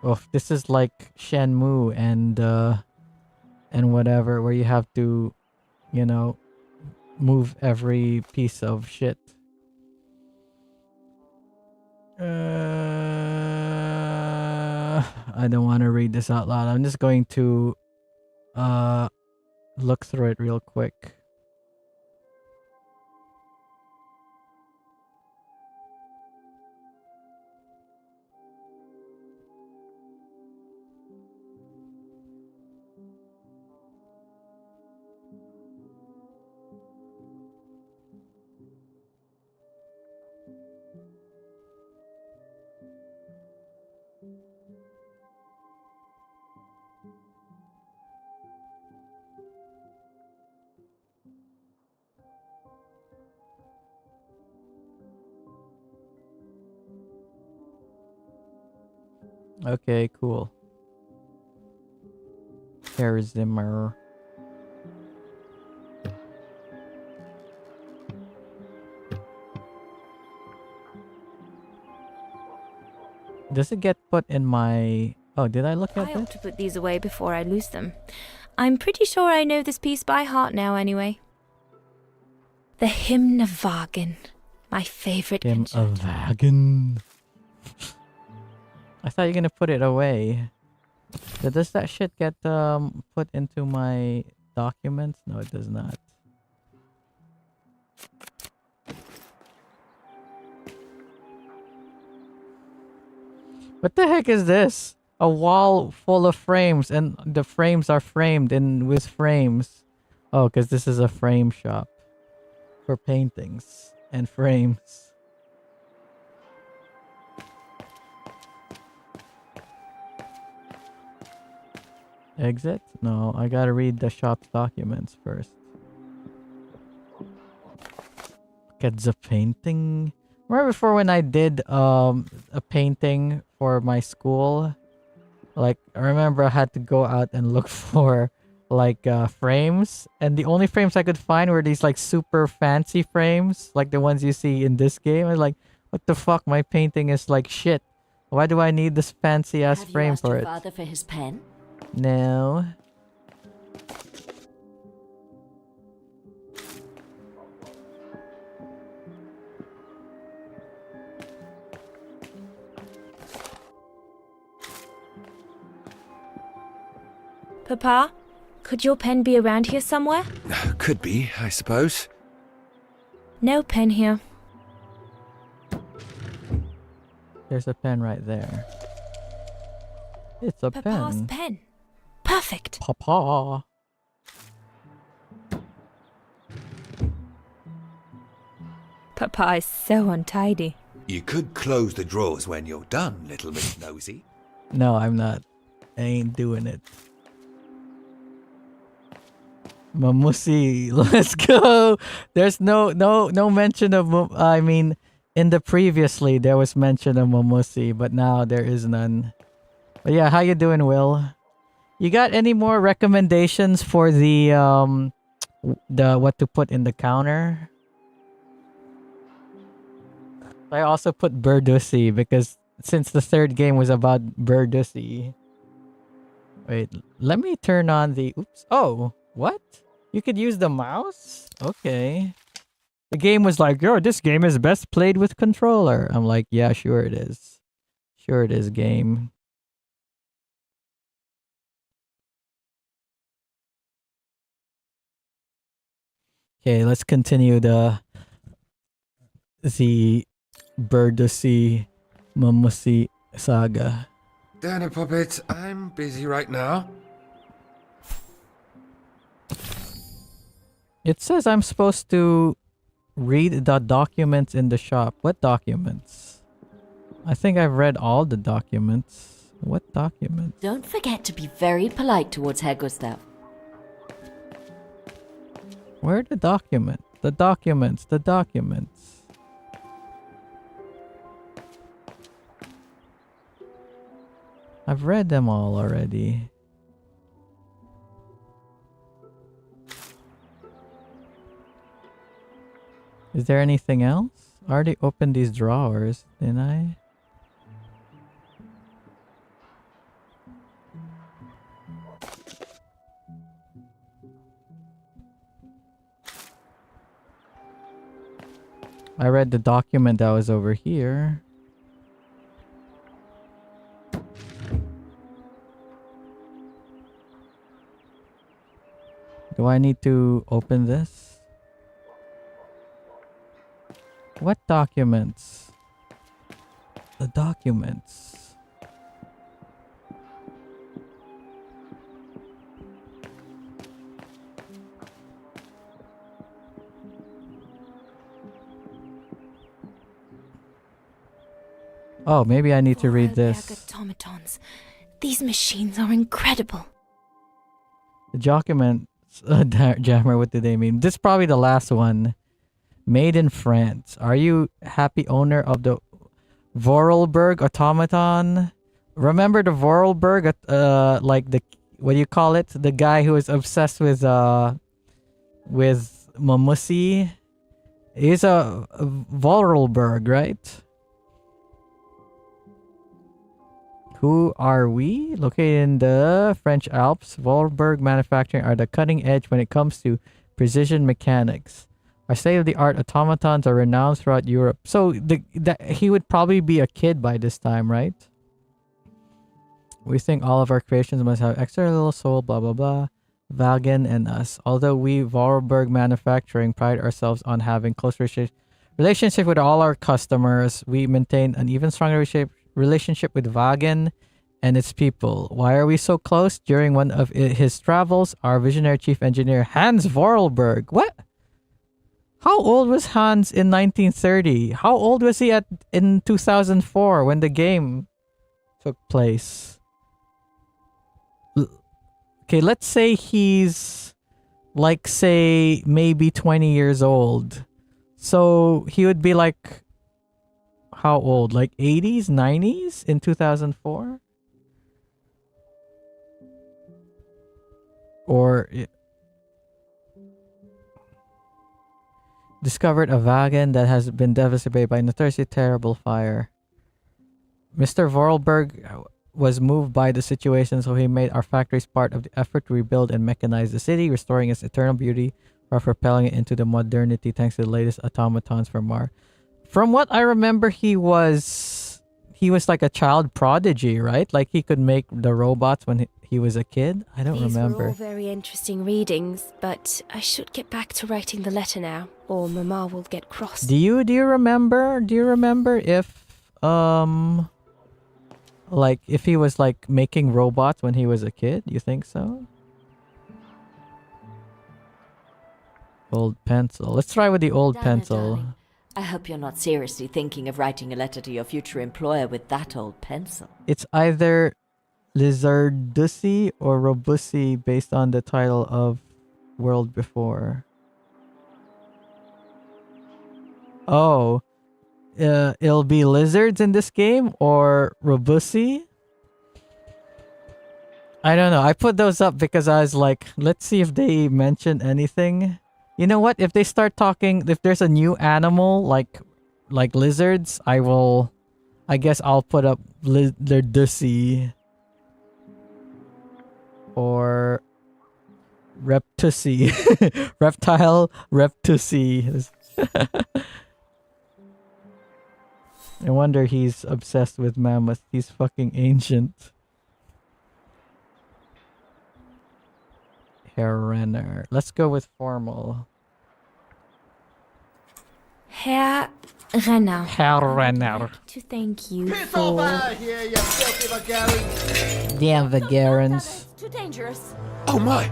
Oh, this is like Shenmue and whatever, where you have to, you know, move every piece of shit. I don't want to read this out loud. I'm just going to look through it real quick. Okay, cool. Herr Zimmer. Does it get put in my... Oh, did I look at I this? ought to put these away before I lose them. I'm pretty sure I know this piece by heart now anyway. The Hymn of Wagen. My favorite Hymn concerto. of Wagen. I thought you were gonna put it away. Does that shit get put into my documents? No, it does not. What the heck is this? A wall full of frames, and the frames are framed in with frames. Oh, because this is a frame shop for paintings and frames. Exit? No, I gotta read the shop's documents first. Get the painting. Remember before when I did a painting for my school? Like, I remember I had to go out and look for like frames, and the only frames I could find were these like super fancy frames, like the ones you see in this game. I was like, what the fuck? My painting is like shit. Why do I need this fancy ass frame for it? Have you asked your father for his pen? No. Papa, could your pen be around here somewhere? Could be, I suppose. No pen here. There's a pen right there. It's a Papa's pen. pen. Perfect. Papa. Papa is so untidy. You could close the drawers when you're done, little Miss Nosy. No, I'm not. I ain't doing it. Mamusi, let's go. There's no mention of I mean, in the previously there was mention of Mamusi, but now there is none. But yeah, how you doing, Will? You got any more recommendations for the what to put in the counter? I also put Burdussy because since the third game was about Burdussy. Wait, let me turn on the oops. Oh, what? You could use the mouse? Okay. The game was like, yo, this game is best played with controller. I'm like, yeah, sure it is. Sure it is, game. Okay, let's continue the Burdussy Mamusi saga. Dinner puppet, I'm busy right now. It says I'm supposed to read the documents in the shop. What documents? I think I've read all the documents. What documents? Don't forget to be very polite towards Herr Gustav. Where are the documents? The documents. The documents. I've read them all already. Is there anything else? I already opened these drawers, didn't I? I read the document that was over here. Do I need to open this? What documents? The documents. Oh, maybe I need to read this. Automatons. These machines are incredible. The documents, Jammer, what do they mean? This is probably the last one. Made in France. Are you happy owner of the Vorarlberg automaton? Remember the Vorarlberg, like the, what do you call it? The guy who is obsessed with Mamusi? He's a Vorarlberg, right? Who are we? Located in the French Alps, Vorarlberg manufacturing are the cutting edge when it comes to precision mechanics. Our state-of-the-art automatons are renowned throughout Europe. So he would probably be a kid by this time, right? We think all of our creations must have extra little soul, blah, blah, blah. Wagen and us. Although we, Vorarlberg Manufacturing, pride ourselves on having close relationship with all our customers, we maintain an even stronger relationship with Wagen and its people. Why are we so close? During one of his travels, our visionary chief engineer, Hans Vorarlberg. What? How old was Hans in 1930? How old was he in 2004 when the game took place? Okay, let's say he's like, say, maybe 20 years old. So he would be like, how old? Like 80s, 90s in 2004? Or discovered a wagon that has been devastated by a notoriously terrible fire. Mr. Vorarlberg was moved by the situation, so he made our factories part of the effort to rebuild and mechanize the city, restoring its eternal beauty while propelling it into the modernity thanks to the latest automatons from Mars. From what I remember, he was like a child prodigy, right? Like he could make the robots when he was a kid. I don't remember. These were all very interesting readings, but I should get back to writing the letter now, or Mama will get cross. Do you remember? Do you remember if like if he was like making robots when he was a kid? You think so? Old pencil. Let's try with the old pencil. Darling, I hope you're not seriously thinking of writing a letter to your future employer with that old pencil. It's either Lizardussy or Robussy based on the title of World Before. Oh, it'll be lizards in this game or Robussy? I don't know. I put those up because I was like, let's see if they mention anything. You know what? If they start talking, if there's a new animal like lizards, I guess I'll put up Lizardussy or Reptusy. Reptile Reptusy. I wonder he's obsessed with mammoths. He's fucking ancient. Herr Renner. Let's go with formal. Herr Renner. Herr Renner. To thank you Piss for... off out of here, you filthy Bulgarian! Damn the. Don't tell me, it's too dangerous. Oh my!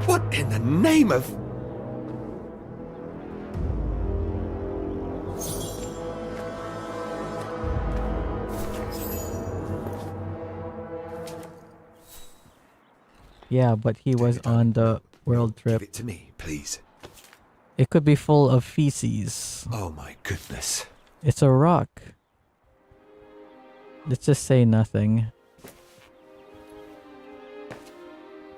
What in the name of... Yeah, but he was on the world trip. Give it to me, please. It could be full of feces. Oh my goodness. It's a rock. Let's just say nothing.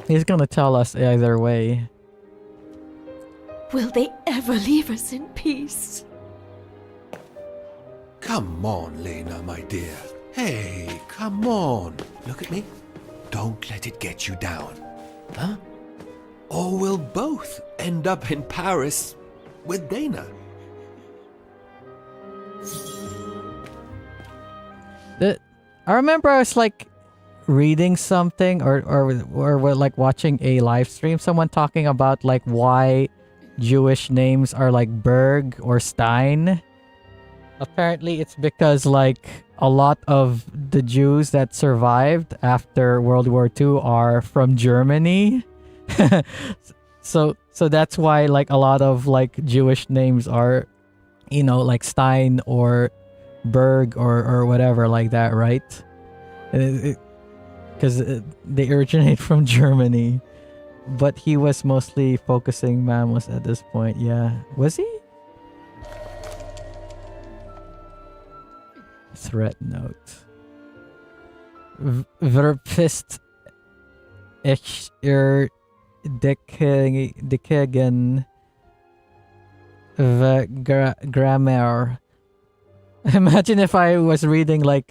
He's gonna tell us either way. Will they ever leave us in peace? Come on, Lena, my dear. Hey, come on. Look at me. Don't let it get you down. Huh? Or we'll both end up in Paris with Dana. I remember I was like reading something or like watching a live stream, someone talking about like why Jewish names are like Berg or Stein. Apparently it's because like a lot of the Jews that survived after World War II are from Germany. so that's why like a lot of like Jewish names are, you know, like Stein or Berg or whatever like that, right? Because they originate from Germany. But he was mostly focusing mammals at this point. Yeah. Was he? Threat note. Verpist Dekegen Grammar. Imagine if I was reading like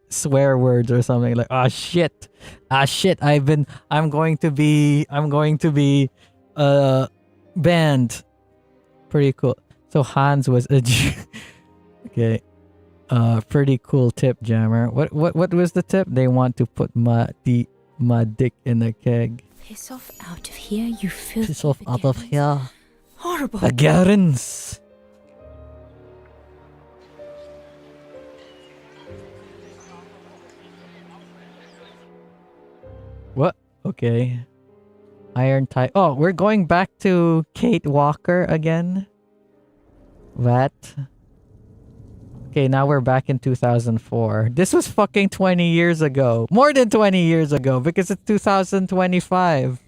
swear words or something like ah shit, I'm going to be banned. Pretty cool. So Hans was a Jew. Okay. Pretty cool tip, Jammer. What was the tip? They want to put my dick in a keg. Piss off out of here, you filthy Piss off out of here. Horrible. Agarins. What? Okay. Iron tie. Oh, we're going back to Kate Walker again. What? Okay, now we're back in 2004. This was fucking 20 years ago. More than 20 years ago because it's 2025.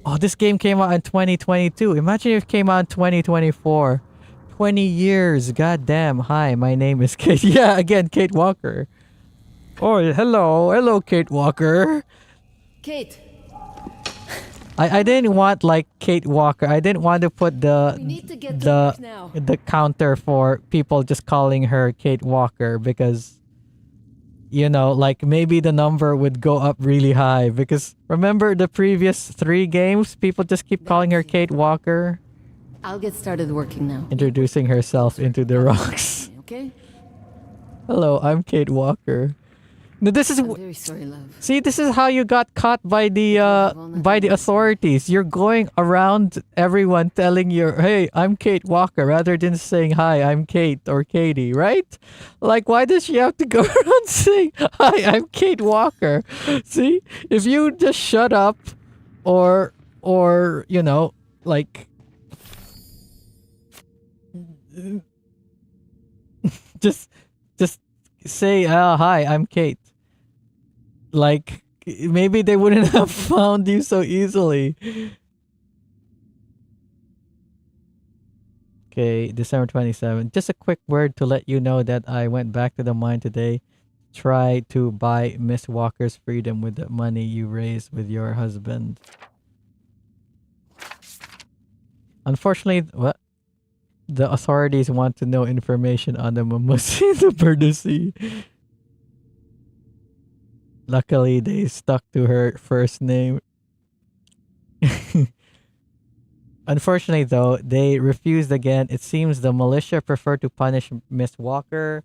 Oh, this game came out in 2022. Imagine if it came out in 2024. 20 years. God damn. Hi, my name is Kate. Yeah, again, Kate Walker. Oh, hello. Hello, Kate Walker. Kate. I didn't want like Kate Walker. I didn't want to put the counter for people just calling her Kate Walker because, you know, like maybe the number would go up really high because remember the previous 3 games, people just keep calling her Kate Walker. I'll get started working now. Introducing herself into the rocks. Okay? Hello, I'm Kate Walker. No, this is I'm very sorry, love. See, this is how you got caught by the authorities. You're going around everyone telling you, "Hey, I'm Kate Walker," rather than saying, "Hi, I'm Kate" or Katie, right? Like, why does she have to go around saying, "Hi, I'm Kate Walker"? See, if you just shut up, or you know, like, just say, "Hi, I'm Kate." Like, maybe they wouldn't have found you so easily. Okay, December 27th. Just a quick word to let you know that I went back to the mine today. Try to buy Miss Walker's freedom with the money you raised with your husband. Unfortunately, what? The authorities want to know information on the Mamusi the Berdusi. Luckily, they stuck to her first name. Unfortunately, though, they refused again. It seems the militia prefer to punish Miss Walker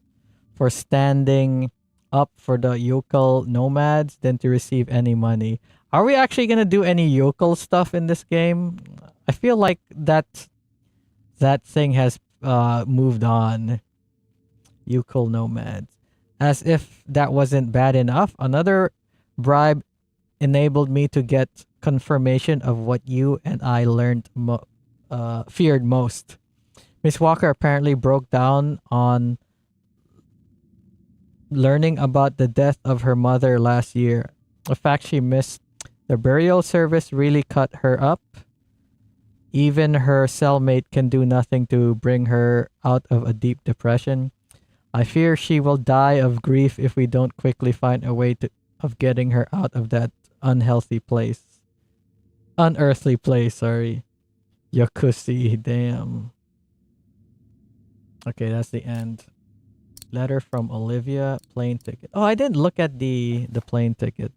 for standing up for the yokel nomads than to receive any money. Are we actually going to do any yokel stuff in this game? I feel like that thing has moved on. Yokel nomads. As if that wasn't bad enough, another bribe enabled me to get confirmation of what you and I feared most. Miss Walker apparently broke down on learning about the death of her mother last year, a fact she missed The burial service really cut her up. Even her cellmate can do nothing to bring her out of a deep depression. I fear she will die of grief if we don't quickly find a way of getting her out of that unhealthy place. Unearthly place, sorry. Yakusi, damn. Okay, that's the end. Letter from Olivia, plane ticket. Oh, I didn't look at the plane ticket.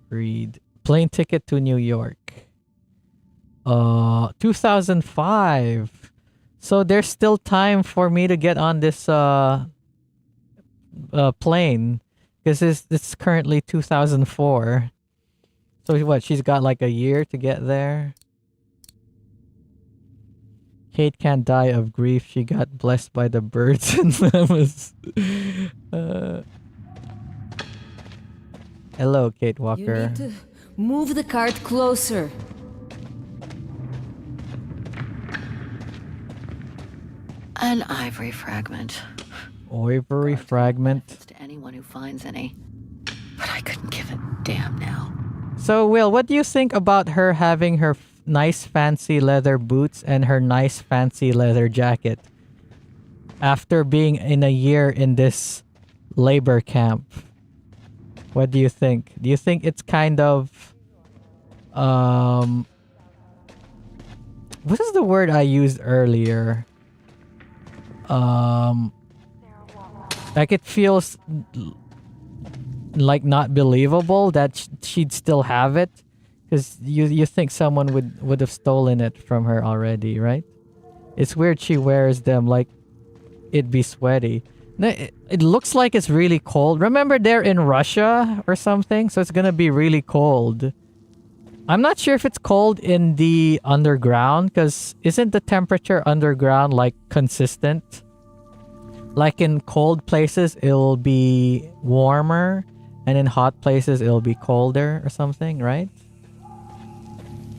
Read. Plane ticket to New York. 2005. So there's still time for me to get on this plane, because it's currently 2004. So what? She's got like a year to get there. Kate can't die of grief. She got blessed by the birds and mammals. Hello, Kate Walker. You need to move the cart closer. An ivory fragment. Ivory fragment. To anyone who finds any. But I couldn't give a damn now. So, Will, what do you think about her having her nice fancy leather boots and her nice fancy leather jacket after being in a year in this labor camp? What do you think? Do you think it's kind of what is the word I used earlier? Like it feels like not believable that she'd still have it, because you think someone would have stolen it from her already, right? It's weird she wears them like it'd be sweaty. It looks like it's really cold. Remember, they're in Russia or something, so it's gonna be really cold. I'm not sure if it's cold in the underground, because isn't the temperature underground like consistent? Like in cold places, it'll be warmer, and in hot places, it'll be colder or something, right?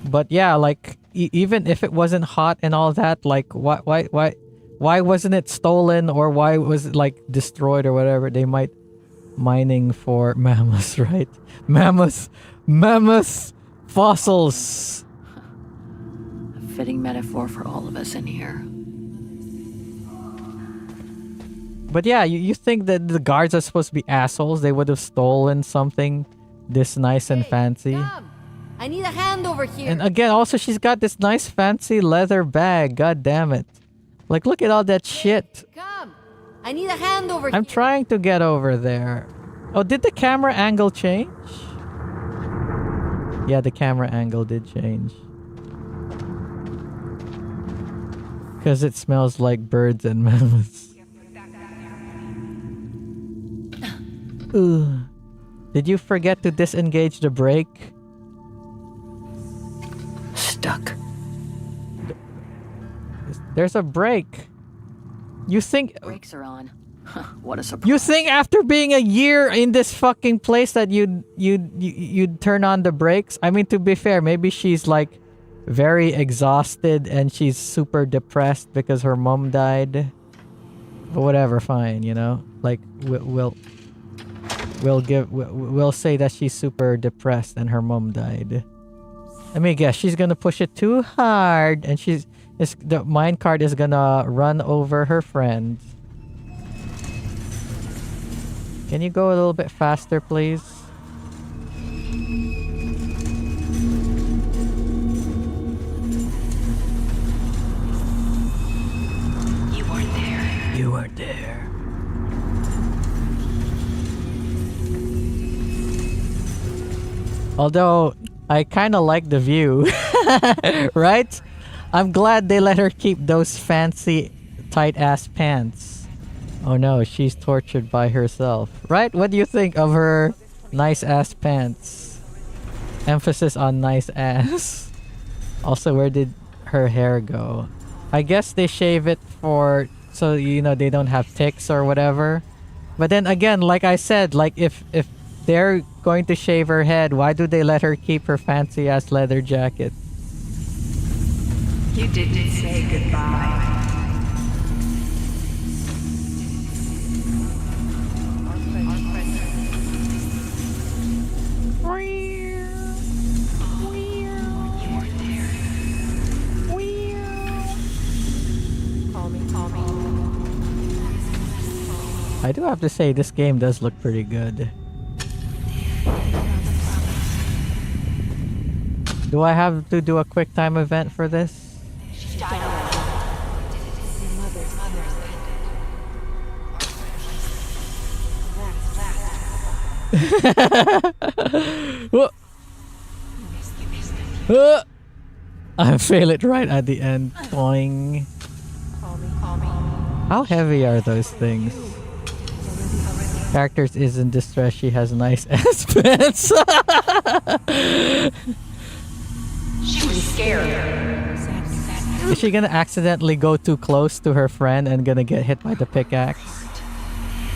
But yeah, like even if it wasn't hot and all that, like why wasn't it stolen, or why was it like destroyed or whatever? They might mining for mammoths, right? Mammoth fossils. A fitting metaphor for all of us in here. But yeah, you think that the guards are supposed to be assholes? They would have stolen something this nice and fancy. Come. I need a hand over here. And again, also she's got this nice fancy leather bag. God damn it. Like, look at all that shit. Come. I need a hand over here. I'm trying to get over there. Oh, did the camera angle change? Yeah, the camera angle did change. Because it smells like birds and mammoths. Ooh. Did you forget to disengage the brake? Stuck. There's a brake. You think... Brakes are on. What a surprise. You think after being a year in this fucking place that you'd turn on the brakes? I mean, to be fair, maybe she's like very exhausted and she's super depressed because her mom died. But whatever, fine, you know? Like, we'll say that she's super depressed and her mom died. Let me guess, she's gonna push it too hard and the minecart is gonna run over her friend. Can you go a little bit faster, please? You weren't there. You weren't there. Although, I kind of like the view. Right? I'm glad they let her keep those fancy, tight-ass pants. Oh no, she's tortured by herself. Right? What do you think of her nice-ass pants? Emphasis on nice ass. Also, where did her hair go? I guess they shave it for... so, you know, they don't have ticks or whatever. But then again, like I said, like if they're going to shave her head, why do they let her keep her fancy-ass leather jacket? You didn't say goodbye. I do have to say, this game does look pretty good. Do I have to do a quick time event for this? Whoa. I fail it right at the end. Boing. How heavy are those things? Characters is in distress. She has nice ass pants. She was scared. Is she gonna accidentally go too close to her friend and gonna get hit by the pickaxe?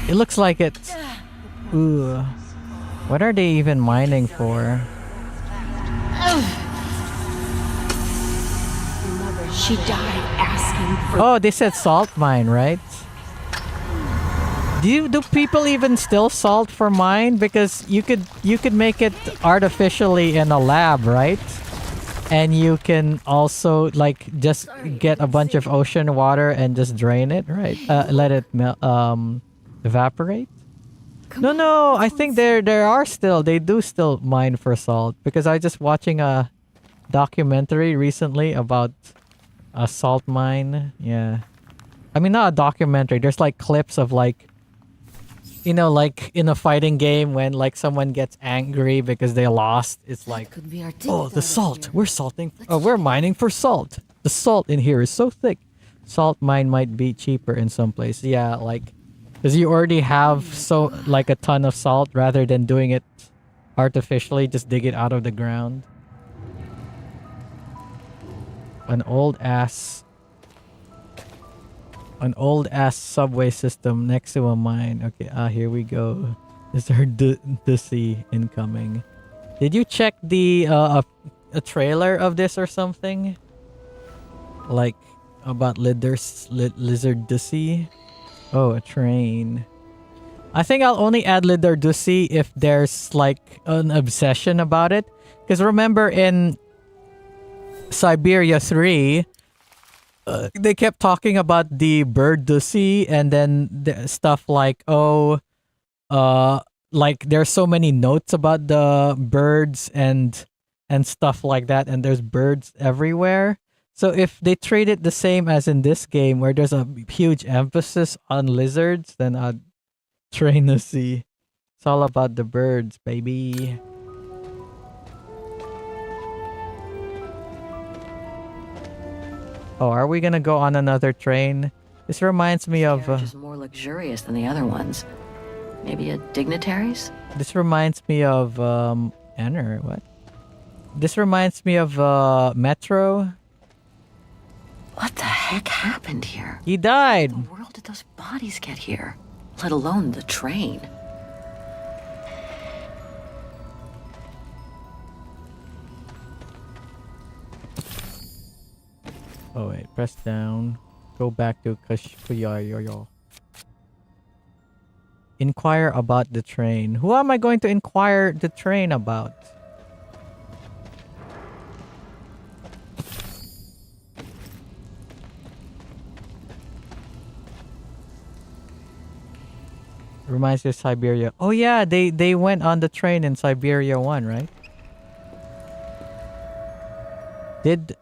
It looks like it. Ooh. What are they even mining for? She died asking for. Oh, they said salt mine, right? Do people even still salt for mine? Because you could make it artificially in a lab, right? And you can also like just get a bunch of ocean water and just drain it, right? Let it evaporate. No, I think they do still mine for salt, because I just watching a documentary recently about a salt mine. Yeah, I mean, not a documentary. There's like clips of like, you know, like in a fighting game when like someone gets angry because they lost. It's like, oh, the salt. We're salting. Oh, we're mining for salt. The salt in here is so thick. Salt mine might be cheaper in some place. Yeah, like, because you already have like a ton of salt, rather than doing it artificially. Just dig it out of the ground. An old ass subway system next to a mine. Okay, here we go. Is there the sea incoming? Did you check the a trailer of this or something? Like about lizard the sea? Oh, a train. I think I'll only add lizard the sea if there's like an obsession about it. Because remember in Syberia 3, they kept talking about the bird the sea, and then the stuff like, oh, like there's so many notes about the birds and stuff like that, and there's birds everywhere. So if they treat it the same as in this game, where there's a huge emphasis on lizards, then I'd train the sea. It's all about the birds, baby. Oh, are we gonna go on another train? This reminds me of... Carriage is more luxurious than the other ones. Maybe a dignitaries? This reminds me of... Enter, what? This reminds me of Metro. What the heck happened here? He died! How in the world did those bodies get here? Let alone the train. Oh wait, press down. Go back to Kuyayoyo. Inquire about the train. Who am I going to inquire the train about? Reminds me of Syberia. Oh yeah, they went on the train in Syberia 1, right? Did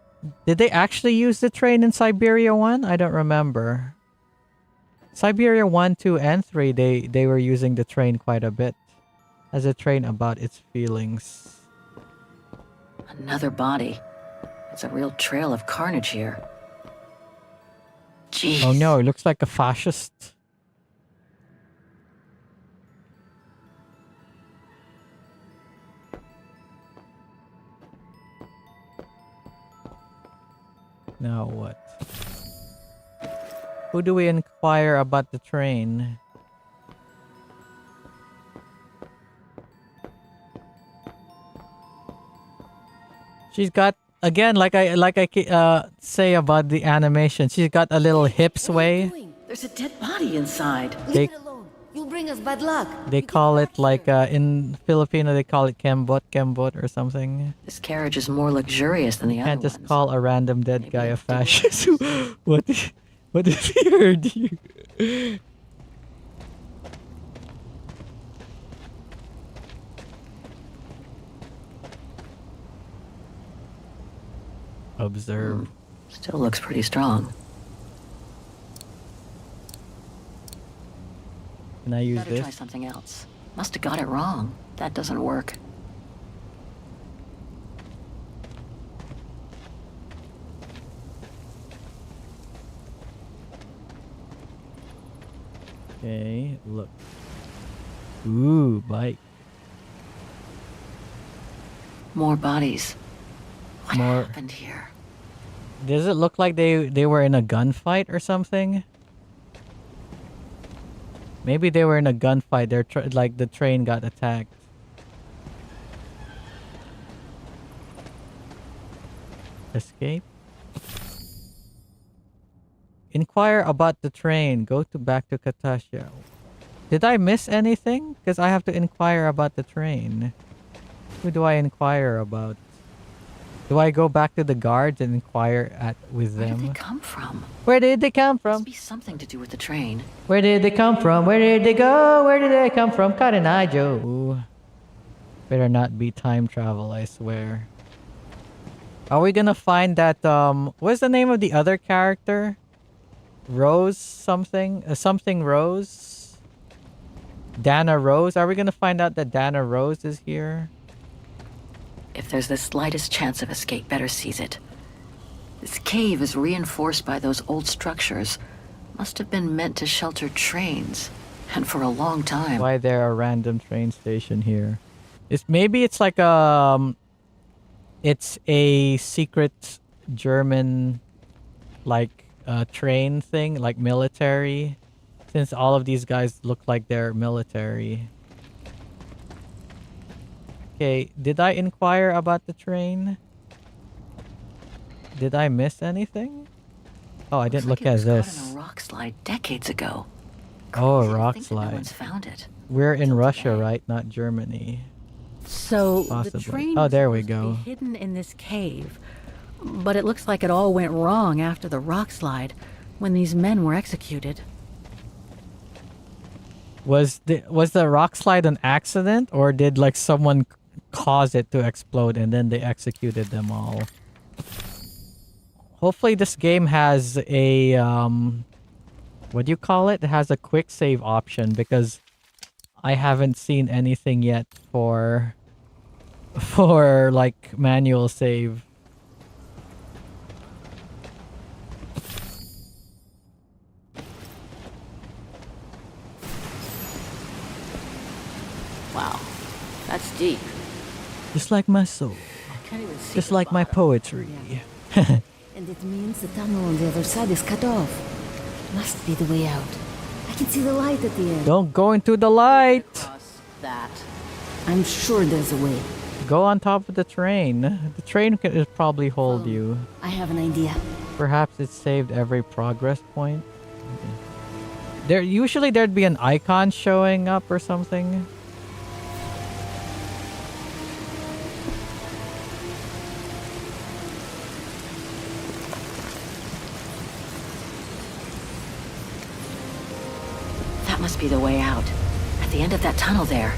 they actually use the train in Syberia 1? I don't remember. Syberia 1, 2, and 3, they were using the train quite a bit. As a train about its feelings. Another body. It's a real trail of carnage here. Jeez. Oh no, it looks like a fascist. Now what? Who do we inquire about the train? She's got, again, like I say about the animation, she's got a little hip sway. There's a dead body inside. Leave it alone. You'll bring us bad luck. They call it like in Filipino they call it kembot or something. This carriage is more luxurious than the You other can't just ones. call a random dead guy a fascist. What if he heard you? Observe. Still looks pretty strong. Can I use Better this? try something else. Must have got it wrong. That doesn't work. Okay, look. Ooh, bike. More bodies. What More. happened here? Does it look like they were in a gunfight or something? Maybe they were in a gunfight. They're like the train got attacked. Escape. Inquire about the train. Go back to Katasha. Did I miss anything? Because I have to inquire about the train. Who do I inquire about? Do I go back to the guards and inquire with them? Where did they come from? Where did they come from? Must be something to do with the train. Where did they come from? Where did they go? Where did they come from? Cotton Eye Joe. Better not be time travel, I swear. Are we gonna find that, what's the name of the other character? Rose something? Something Rose? Dana Rose? Are we gonna find out that Dana Rose is here? If there's the slightest chance of escape, better seize it. This cave is reinforced by those old structures. Must have been meant to shelter trains. And for a long time. Why there a random train station here? Maybe it's like it's a secret German like train thing, like military. Since all of these guys look like they're military. Okay, did I inquire about the train? Did I miss anything? Oh, I didn't look at this. Caught in a rock slide decades ago. Oh, a Crazy to rock think that no slide. one's found it. We're in Russia, right? Not Germany. So Possibly. the train Oh, was there we supposed to go. be hidden in this cave, but it looks like it all went wrong after the rock slide, when these men were executed. Was the rock slide an accident, or did like someone cause it to explode and then they executed them all? Hopefully this game has a what do you call it? It has a quick save option, because I haven't seen anything yet for like manual save. Wow, that's deep. Just like my soul. Can't even see Just the like my bottom. poetry. And it means the tunnel on the other side is cut off. Must be the way out. I can see the light at the end. Don't go into the light. That. I'm sure there's a way. Go on top of the train. The train can probably hold you. I have an idea. Perhaps it saved every progress point. Usually there'd be an icon showing up or something. That must be the way out. At the end of that tunnel there.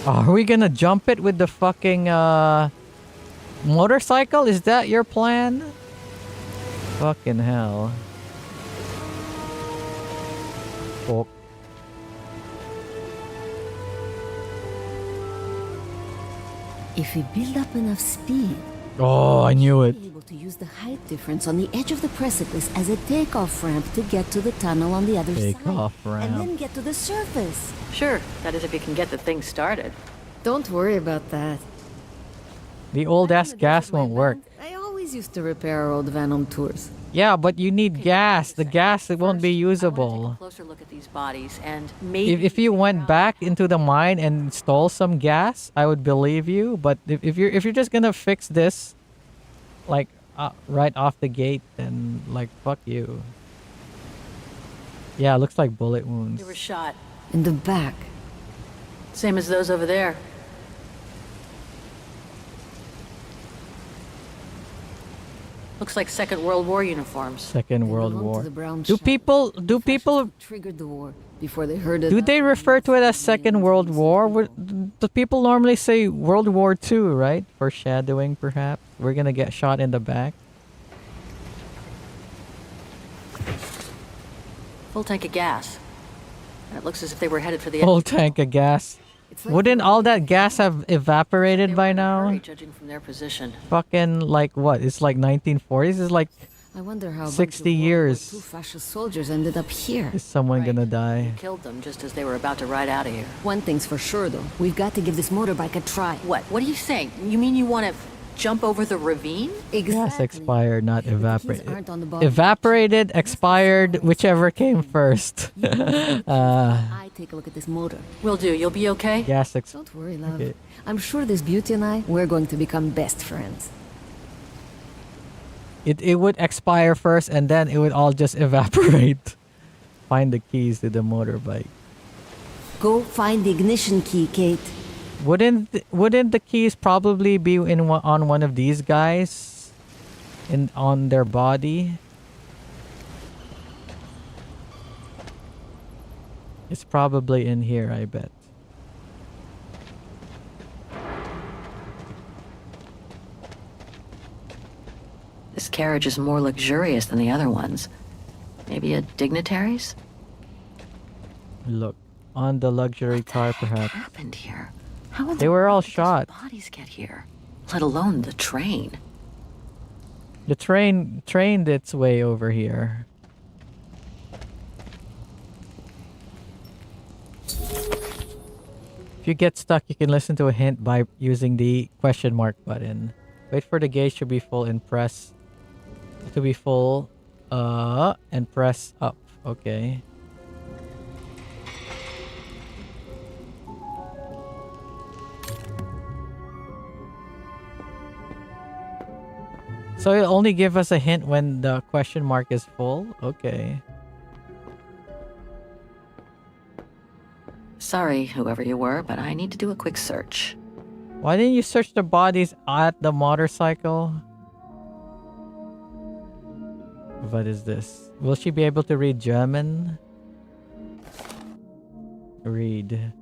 Are we gonna jump it with the fucking motorcycle? Is that your plan? Fucking hell. Fuck. If we build up enough speed, Oh, I knew it. we'll be able to use the height difference on the edge of the precipice as a takeoff ramp to get to the tunnel on the other side. Takeoff And ramp. then get to the surface. Sure, that is if you can get the thing started. Don't worry about that. The old ass gas won't work. I always used to repair our old van on tours. Yeah, but you need gas. The gas, it won't be usable. Closer look at these bodies and maybe If you went back into the mine and stole some gas, I would believe you. But if you're just gonna fix this, like right off the gate, then like fuck you. Yeah, it looks like bullet wounds. you were shot. In the back. Same as those over there. Looks like Second World War uniforms. Second World belong to War. the brown Do shadow. people Triggered the war. before they heard it. Do they refer to it as Second World War? The people normally say World War II, right? Foreshadowing, perhaps. We're gonna get shot in the back. Full tank of gas. And it looks as if they were headed for the Full tank of gas. Wouldn't all that gas have evaporated by now? Judging from their position. Fucking like what? It's like 1940s. It's like I wonder how 60 years. Two fascist soldiers ended up here. Is someone gonna die? Killed them just as they were about to ride out of here. One thing's for sure, though. We've got to give this motorbike a try. What? What are you saying? You mean you want to jump over the ravine? Gas expired, not evaporated. aren't on the bottom. Evaporated, expired, whichever came first. I take a look at this motor. Will do. You'll be okay? Gas Don't worry, love. Okay. I'm sure this beauty and I, we're going to become best friends. It would expire first and then it would all just evaporate. Find the keys to the motorbike. Go find the ignition key, Kate. Wouldn't the keys probably be on one of these guys, on their body? It's probably in here, I bet. This carriage is more luxurious than the other ones. Maybe a dignitary's? Look, on the luxury car, perhaps. What happened here? How in They the were all world did those shot. bodies get here? Let alone the train. The train trained its way over here. If you get stuck, you can listen to a hint by using the question mark button. Wait for the gauge to be full and press to be full and press up. Okay. So it'll only give us a hint when the question mark is full? Okay. Sorry, whoever you were, but I need to do a quick search. Why didn't you search the bodies at the motorcycle? What is this? Will she be able to read German? Read.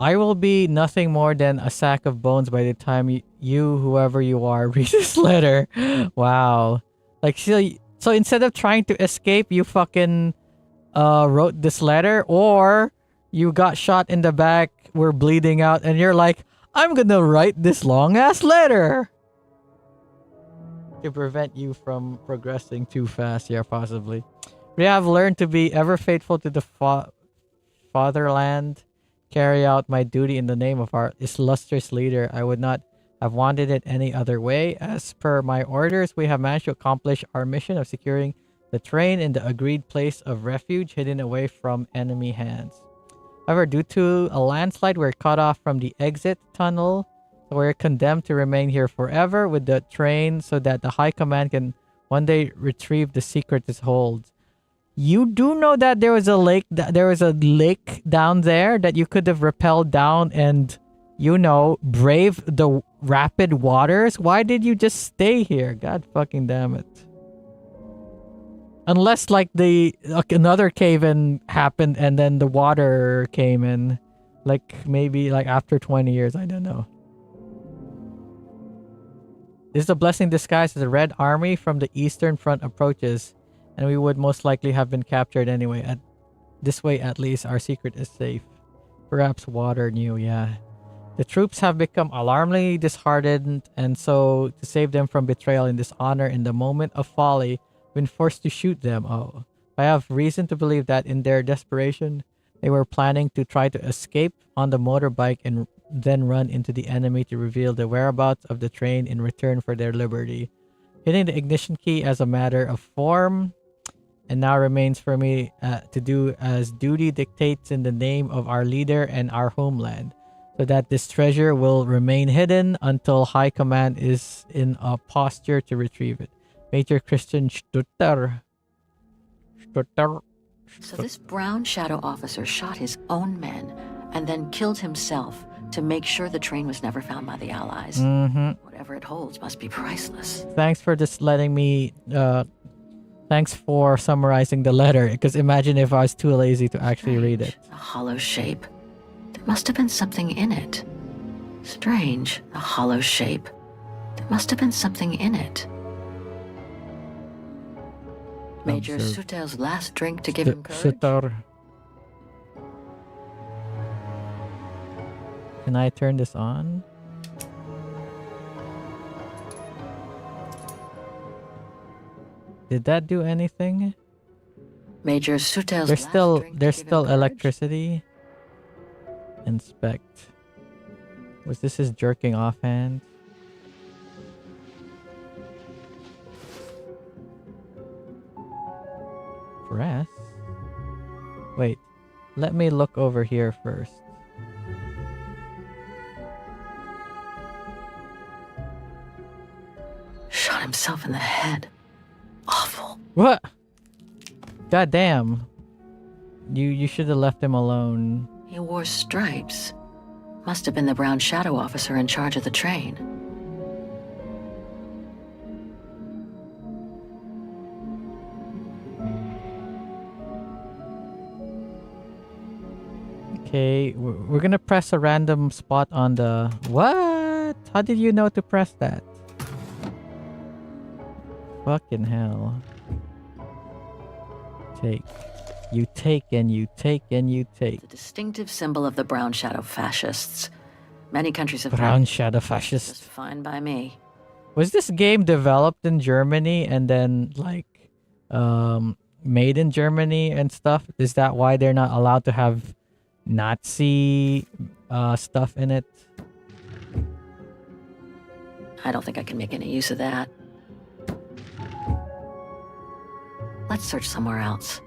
I will be nothing more than a sack of bones by the time you, whoever you are, read this letter. Wow. Like, so instead of trying to escape, you fucking wrote this letter, or you got shot in the back, were bleeding out, and you're like, I'm gonna write this long-ass letter to prevent you from progressing too fast. Yeah, possibly. We have learned to be ever faithful to the fatherland, carry out my duty in the name of our illustrious leader. I would not have wanted it any other way. As per my orders, we have managed to accomplish our mission of securing the train in the agreed place of refuge, hidden away from enemy hands. However, due to a landslide, we're cut off from the exit tunnel. So we're condemned to remain here forever with the train so that the High Command can one day retrieve the secret it holds. You do know that there was a lake down there that you could have rappelled down and, you know, brave the rapid waters? Why did you just stay here? God fucking damn it. Unless like another cave-in happened and then the water came in. Like maybe like after 20 years, I don't know. This is a blessing disguised as the Red Army from the Eastern Front approaches, and we would most likely have been captured anyway. This way, at least, our secret is safe. Perhaps water knew, yeah. The troops have become alarmingly disheartened, and so to save them from betrayal and dishonor in the moment of folly, been forced to shoot them. Oh, I have reason to believe that in their desperation, they were planning to try to escape on the motorbike and then run into the enemy to reveal the whereabouts of the train in return for their liberty. Hitting the ignition key as a matter of form, and now remains for me to do as duty dictates in the name of our leader and our homeland, so that this treasure will remain hidden until High Command is in a posture to retrieve it. Major Christian Stutter. So this brown shadow officer shot his own men and then killed himself to make sure the train was never found by the Allies. Mm-hmm. Whatever it holds must be priceless. Thanks for just letting me Thanks for summarizing the letter, because imagine if I was too lazy to actually read it. A hollow shape. There must have been something in it. Strange, a hollow shape. There must have been something in it. Major Observe. Sutel's last drink to give him courage? Sutor. Can I turn this on? Did that do anything? Major Sutel's There's last still drink to there's give him still courage? electricity. Inspect. Was this his jerking off hand? Press? Wait. Let me look over here first. Shot himself in the head. Awful. What? God damn. You should have left him alone. He wore stripes. Must have been the brown shadow officer in charge of the train. Okay, we're gonna press a random spot on the... What? How did you know to press that? Fucking hell. Take. You take and you take and you take. The distinctive symbol of the brown shadow fascists. Many countries have Brown shadow fascists. just fine by me. Was this game developed in Germany and then like made in Germany and stuff? Is that why they're not allowed to have Nazi stuff in it? I don't think I can make any use of that. Let's search somewhere else.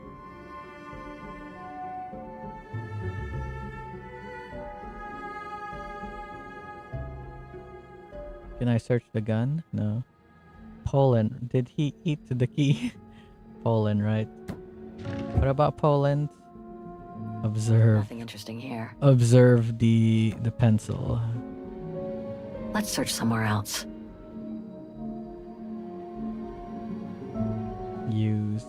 Can I search the gun? No. Poland. Did he eat the key? Poland, right? What about Poland? Observe. Nothing interesting here. Observe the pencil. Let's search somewhere else. Use.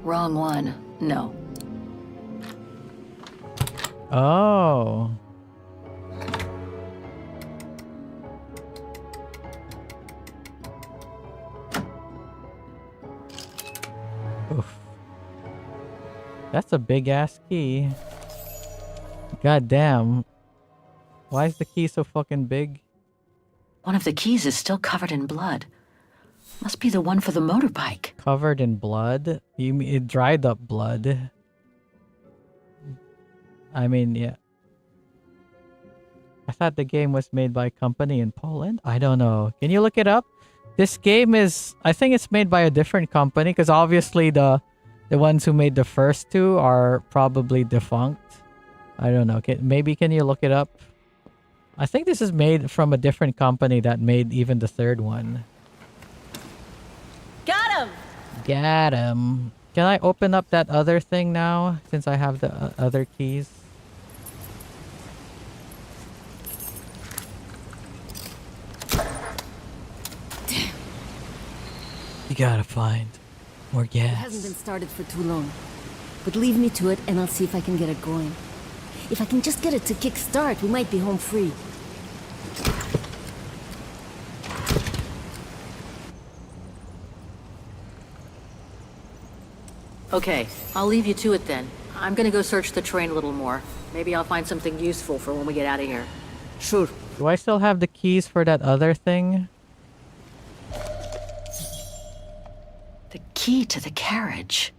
Wrong one. No. Oh. Oof. That's a big ass key. God damn. Why is the key so fucking big? One of the keys is still covered in blood. Must be the one for the motorbike. Covered in blood? You mean it dried up blood? I mean, yeah. I thought the game was made by a company in Poland. I don't know. Can you look it up? This game is... I think it's made by a different company because obviously the ones who made the first two are probably defunct. I don't know. Maybe can you look it up? I think this is made from a different company that made even the third one. Got him! Got him. Can I open up that other thing now since I have the other keys? You gotta find more It gas. hasn't been started for too long. But leave me to it and I'll see if I can get it going. If I can just get it to kick start, we might be home free. Okay, I'll leave you to it then. I'm gonna go search the train a little more. Maybe I'll find something useful for when we get out of here. Sure. Do I still have the keys for that other thing? The key to the carriage.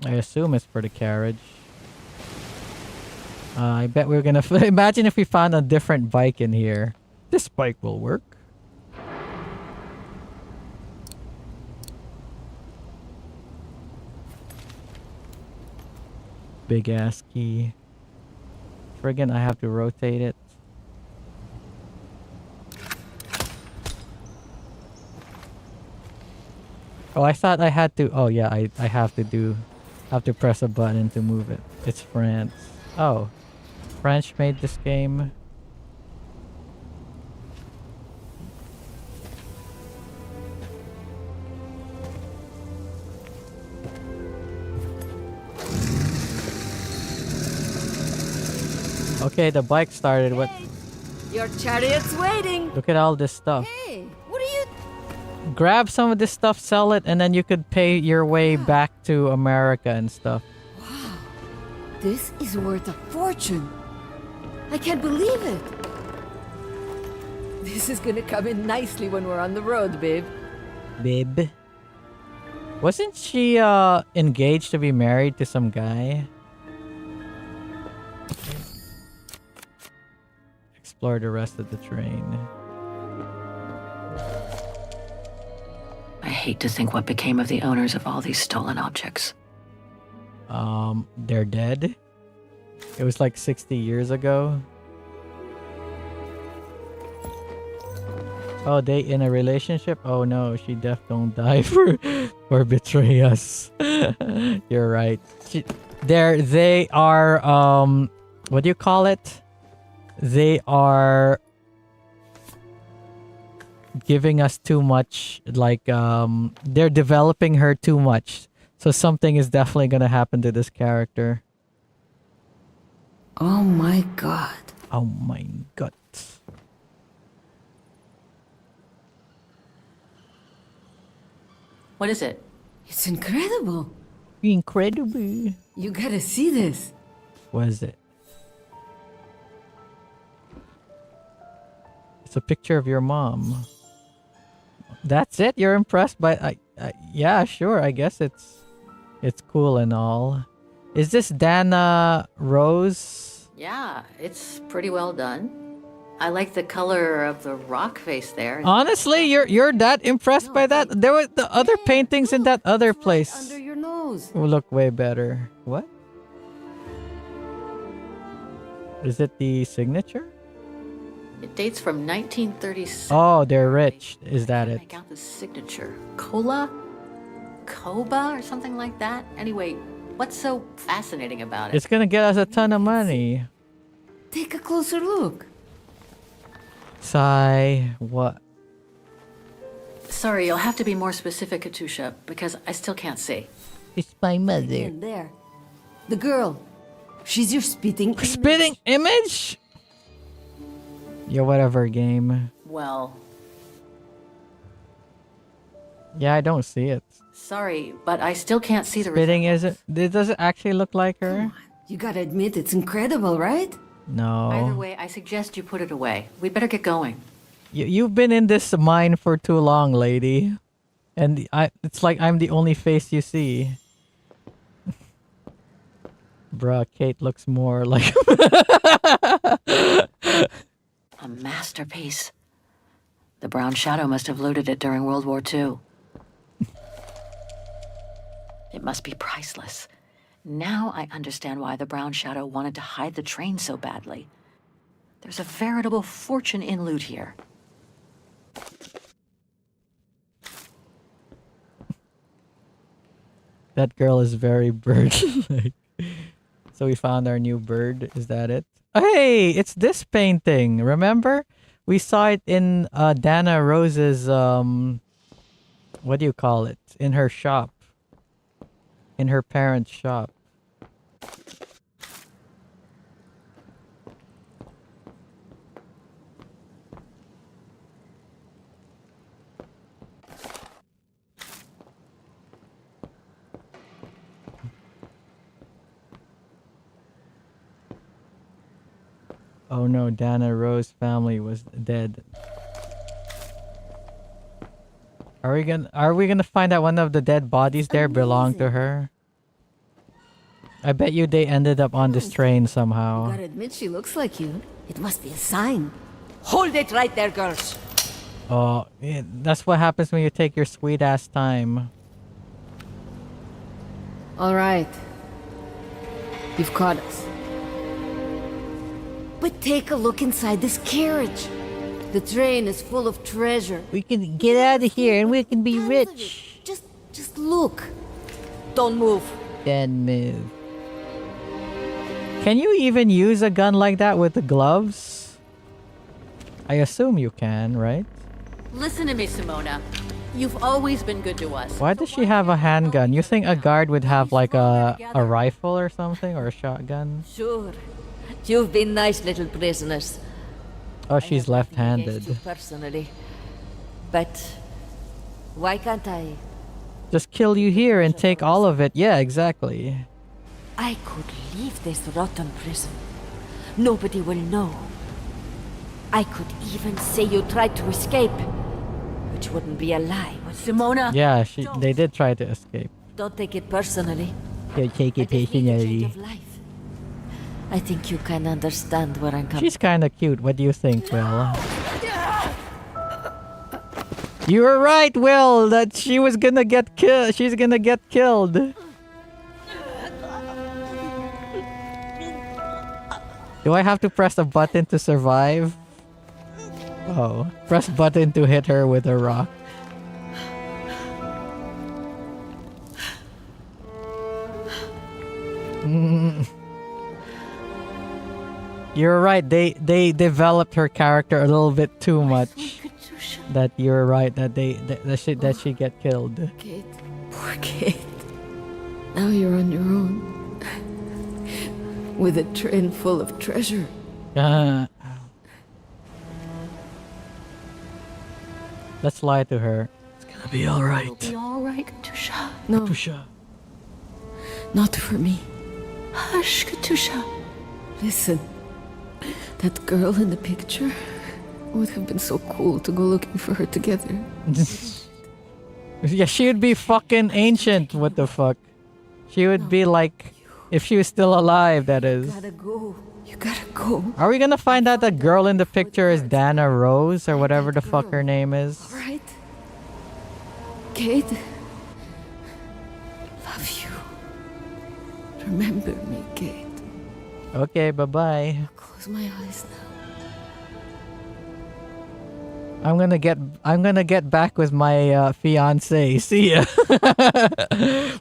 I assume it's for the carriage. I bet we're gonna... Imagine if we found a different bike in here. This bike will work. Big ass key. Friggin', I have to rotate it. Oh, I thought I had to... Oh, yeah, I have to press a button to move it. It's France. Oh. French made this game. Okay, the bike started. What? Your chariot's waiting. Look at all this stuff. Hey, what are you? Grab some of this stuff, sell it, and then you could pay your way back to America and stuff. This is worth a fortune. I can't believe it. This is gonna come in nicely when we're on the road, babe. Babe. Wasn't she engaged to be married to some guy? Explore the rest of the train. I hate to think what became of the owners of all these stolen objects. They're dead. It was like 60 years ago. Oh, they in a relationship? Oh no, she def don't die for betray us. You're right. They are what do you call it? They are giving us too much, like they're developing her too much. So something is definitely gonna happen to this character. Oh my god. Oh my god. What is it? It's incredible. Incredible. You gotta see this. What is it? It's a picture of your mom. That's it? You're impressed by... yeah, sure. I guess it's cool and all. Is this Dana Rose? Yeah, it's pretty well done. I like the color of the rock face there. Honestly, you're that impressed by that? There were the other paintings in that other place. Under your nose. Will look way better. What? Is it the signature? It dates from 1937. Oh, they're rich. Is that it? Make out the signature. Cola? Coba or something like that? Anyway, what's so fascinating about it? It's gonna get us a ton of money. Take a closer look. Sigh. What? Sorry, you'll have to be more specific, Katusha, because I still can't see. It's my mother. And there. The girl. She's your spitting image. Spitting image? Your whatever game. Well, Yeah, I don't see it. sorry, but I still can't see the Spitting is it? Does it actually look like her? You gotta admit, it's incredible, right? No. Either way, I suggest you put it away. We'd better get going. You've been in this mine for too long, lady. And it's like I'm the only face you see. Bruh, Kate looks more like... A masterpiece. The Brown Shadow must have looted it during World War II. It must be priceless. Now I understand why the Brown Shadow wanted to hide the train so badly. There's a veritable fortune in loot here. That girl is very bird-like. So we found our new bird. Is that it? Hey, it's this painting. Remember? We saw it in Dana Rose's, what do you call it? In her shop. In her parents' shop. Oh no, Dana Rose's family was dead. Are we gonna find out one of the dead bodies there belonged to her? I bet you they ended up on this train You somehow. gotta admit, she looks like you. It must be a sign. Hold it right there, girls. Oh, yeah, that's what happens when you take your sweet ass time. All right. You've caught us. But take a look inside this carriage. The train is full of treasure. We can get out of here and we can be rich. Just look. Don't move. Then move. Can you even use a gun like that with the gloves? I assume you can, right? Listen to me, Simona. You've always been good to us. Why does she have a handgun? You think a guard would have like a rifle or something or a shotgun? Sure. You've been nice little prisoners. Oh, she's Against left-handed. you personally. But why can't I? Just kill you here and take all of it. Yeah, exactly. I could leave this rotten prison. Nobody will know. I could even say you tried to escape, which wouldn't be a lie, would it? Simona! Yeah, they did try to escape. Don't take it personally. Yeah, take it I just need a change personally. of life. I think you can understand where I'm coming. She's kind of cute. What do you think, Will? You were right, Will, that she was gonna get killed. She's gonna get killed. Do I have to press a button to survive? Oh, press button to hit her with a rock. You're right. They developed her character a little bit too much. That you're right. That she get killed. Kate, poor Kate. Now you're on your own. With a train full of treasure. Let's lie to her. It's gonna be all right. It'll be all right, Katusha. No. Katusha. Not for me. Hush, Katusha. Listen. That girl in the picture would have been so cool to go looking for her together. Yeah, she would be fucking ancient. What the fuck? She would be like, if she was still alive, that is. You gotta go. You gotta go. Are we gonna find out that girl in the picture is Dana Rose or whatever the fuck her name is? All right. Kate. Love you. Remember me, Kate. Okay, bye-bye. Close my eyes now. I'm gonna get back with my fiance. See ya.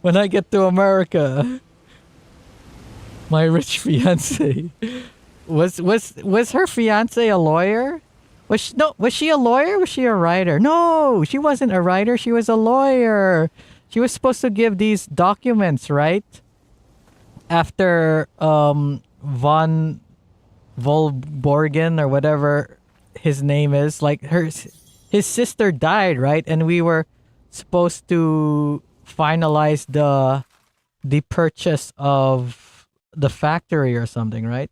When I get to America. My rich fiance. Was her fiance a lawyer? Was she a lawyer? Was she a writer? No, she wasn't a writer. She was a lawyer. She was supposed to give these documents, right? After von Volborgen or whatever his name is, like his sister died, right? And we were supposed to finalize the purchase of the factory or something, right?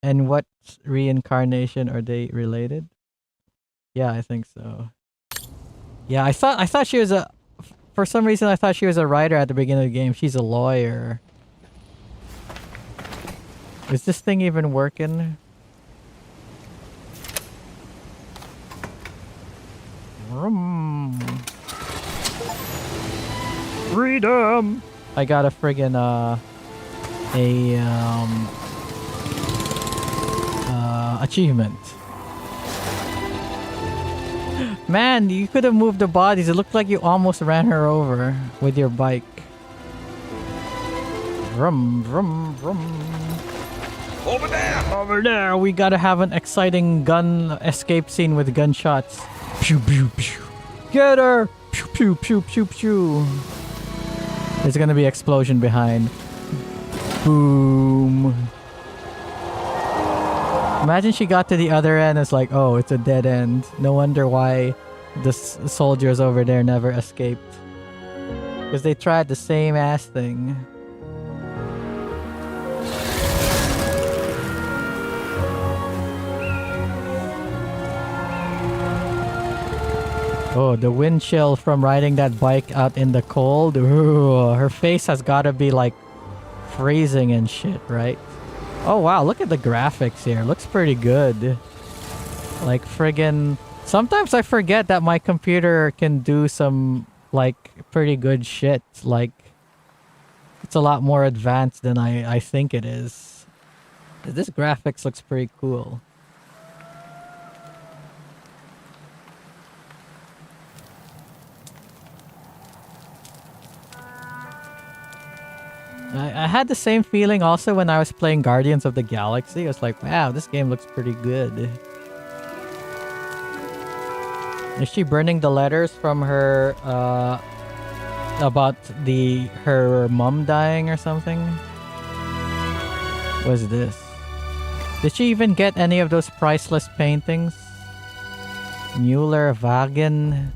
And what reincarnation are they related? Yeah, I think so. Yeah, I thought she was for some reason I thought she was a writer at the beginning of the game. She's a lawyer. Is this thing even working? Freedom! I got a friggin' achievement. Man, you could have moved the bodies. It looked like you almost ran her over with your bike. Vroom, vroom, vroom. Over there! Over there! We gotta have an exciting gun escape scene with gunshots. Pew, pew, pew. Get her! Pew, pew, pew, pew, pew. There's gonna be explosion behind. Boom. Imagine she got to the other end. It's like, oh, it's a dead end. No wonder why the soldiers over there never escaped. Because they tried the same ass thing. Oh, the wind chill from riding that bike out in the cold. Ooh, her face has got to be like freezing and shit, right? Oh wow, look at the graphics here. Looks pretty good. Like friggin'... Sometimes I forget that my computer can do some like pretty good shit. Like it's a lot more advanced than I think it is. This graphics looks pretty cool. I had the same feeling also when I was playing Guardians of the Galaxy. I was like, wow, this game looks pretty good. Is she burning the letters from her, about her mom dying or something? was this? Did she even get any of those priceless paintings? Mueller, Wagen.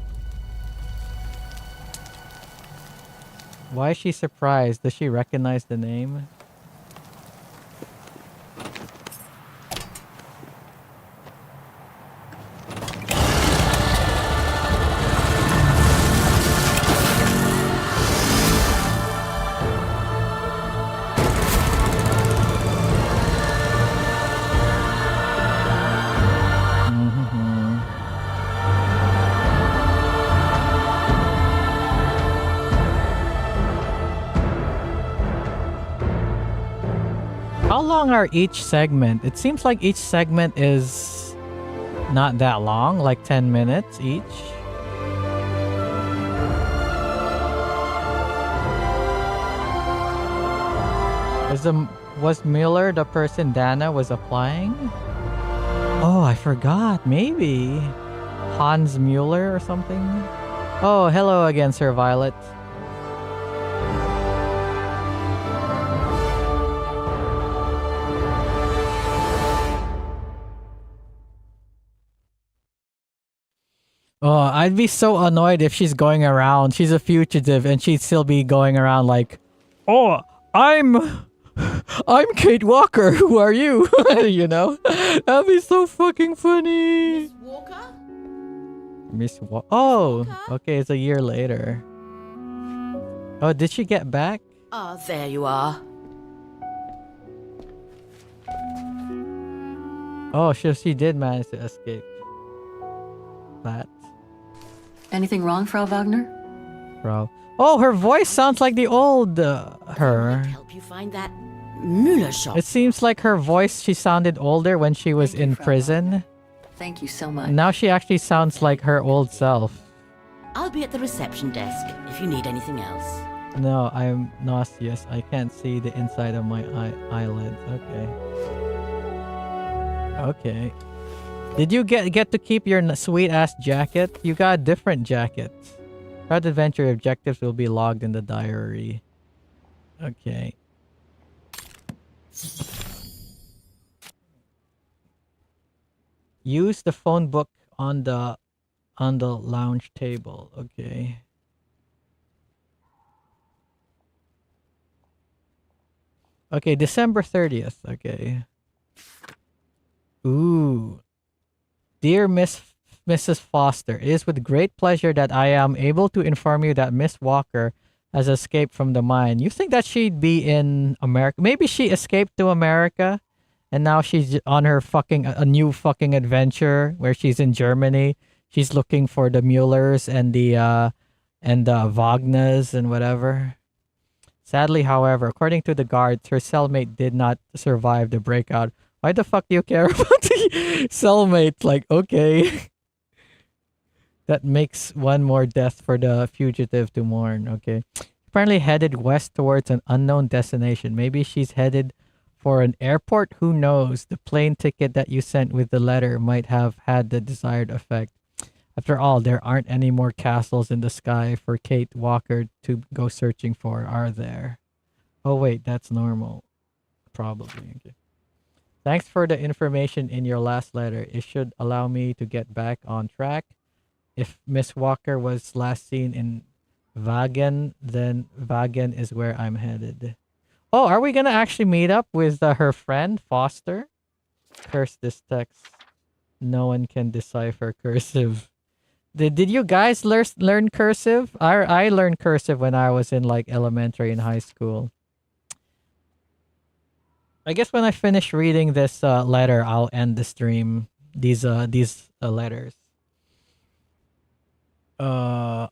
Why is she surprised? Does she recognize the name? How long are each segment? It seems like each segment is not that long, like 10 minutes each. Was Miller the person Dana was applying? Oh, I forgot. Maybe Hans Mueller or something. Oh, hello again, Sir Violet. Oh, I'd be so annoyed if she's going around. She's a fugitive and she'd still be going around like, "Oh, I'm Kate Walker. Who are you?" You know? That'd be so fucking funny. Miss Walker? Miss Walker? Oh, okay, it's a year later. Oh, did she get back? Oh, there you are. Oh, she did manage to escape. That. Anything wrong, Frau Wagner? Bro. Oh, her voice sounds like the old her. Help you find that Müller shop. It seems like her voice, she sounded older when she was in prison. Thank you so much. Now she actually sounds like her old self. I'll be at the reception desk if you need anything else. No, I'm nauseous. I can't see the inside of my eyelids. Okay. Okay. Did you get to keep your sweet ass jacket? You got a different jacket. Route adventure objectives will be logged in the diary. Okay. Use the phone book on the lounge table. Okay. Okay, December 30th. Okay. Ooh. Dear Mrs. Foster, it is with great pleasure that I am able to inform you that Miss Walker has escaped from the mine. You think that she'd be in America? Maybe she escaped to America and now she's on her a new fucking adventure where she's in Germany. She's looking for the Muellers and the Wagners and whatever. Sadly, however, according to the guards, her cellmate did not survive the breakout. Why the fuck do you care about the cellmate? Like, okay. That makes one more death for the fugitive to mourn. Okay. Apparently headed west towards an unknown destination. Maybe she's headed for an airport. Who knows? The plane ticket that you sent with the letter might have had the desired effect. After all, there aren't any more castles in the sky for Kate Walker to go searching for, are there? Oh, wait. That's normal. Probably. Okay. Thanks for the information in your last letter. It should allow me to get back on track. If Miss Walker was last seen in Wagen, then Wagen is where I'm headed. Oh, are we gonna actually meet up with her friend, Foster? Curse this text. No one can decipher cursive. Did you guys learn cursive? I learned cursive when I was in like elementary and high school. I guess when I finish reading this letter, I'll end the stream. These letters.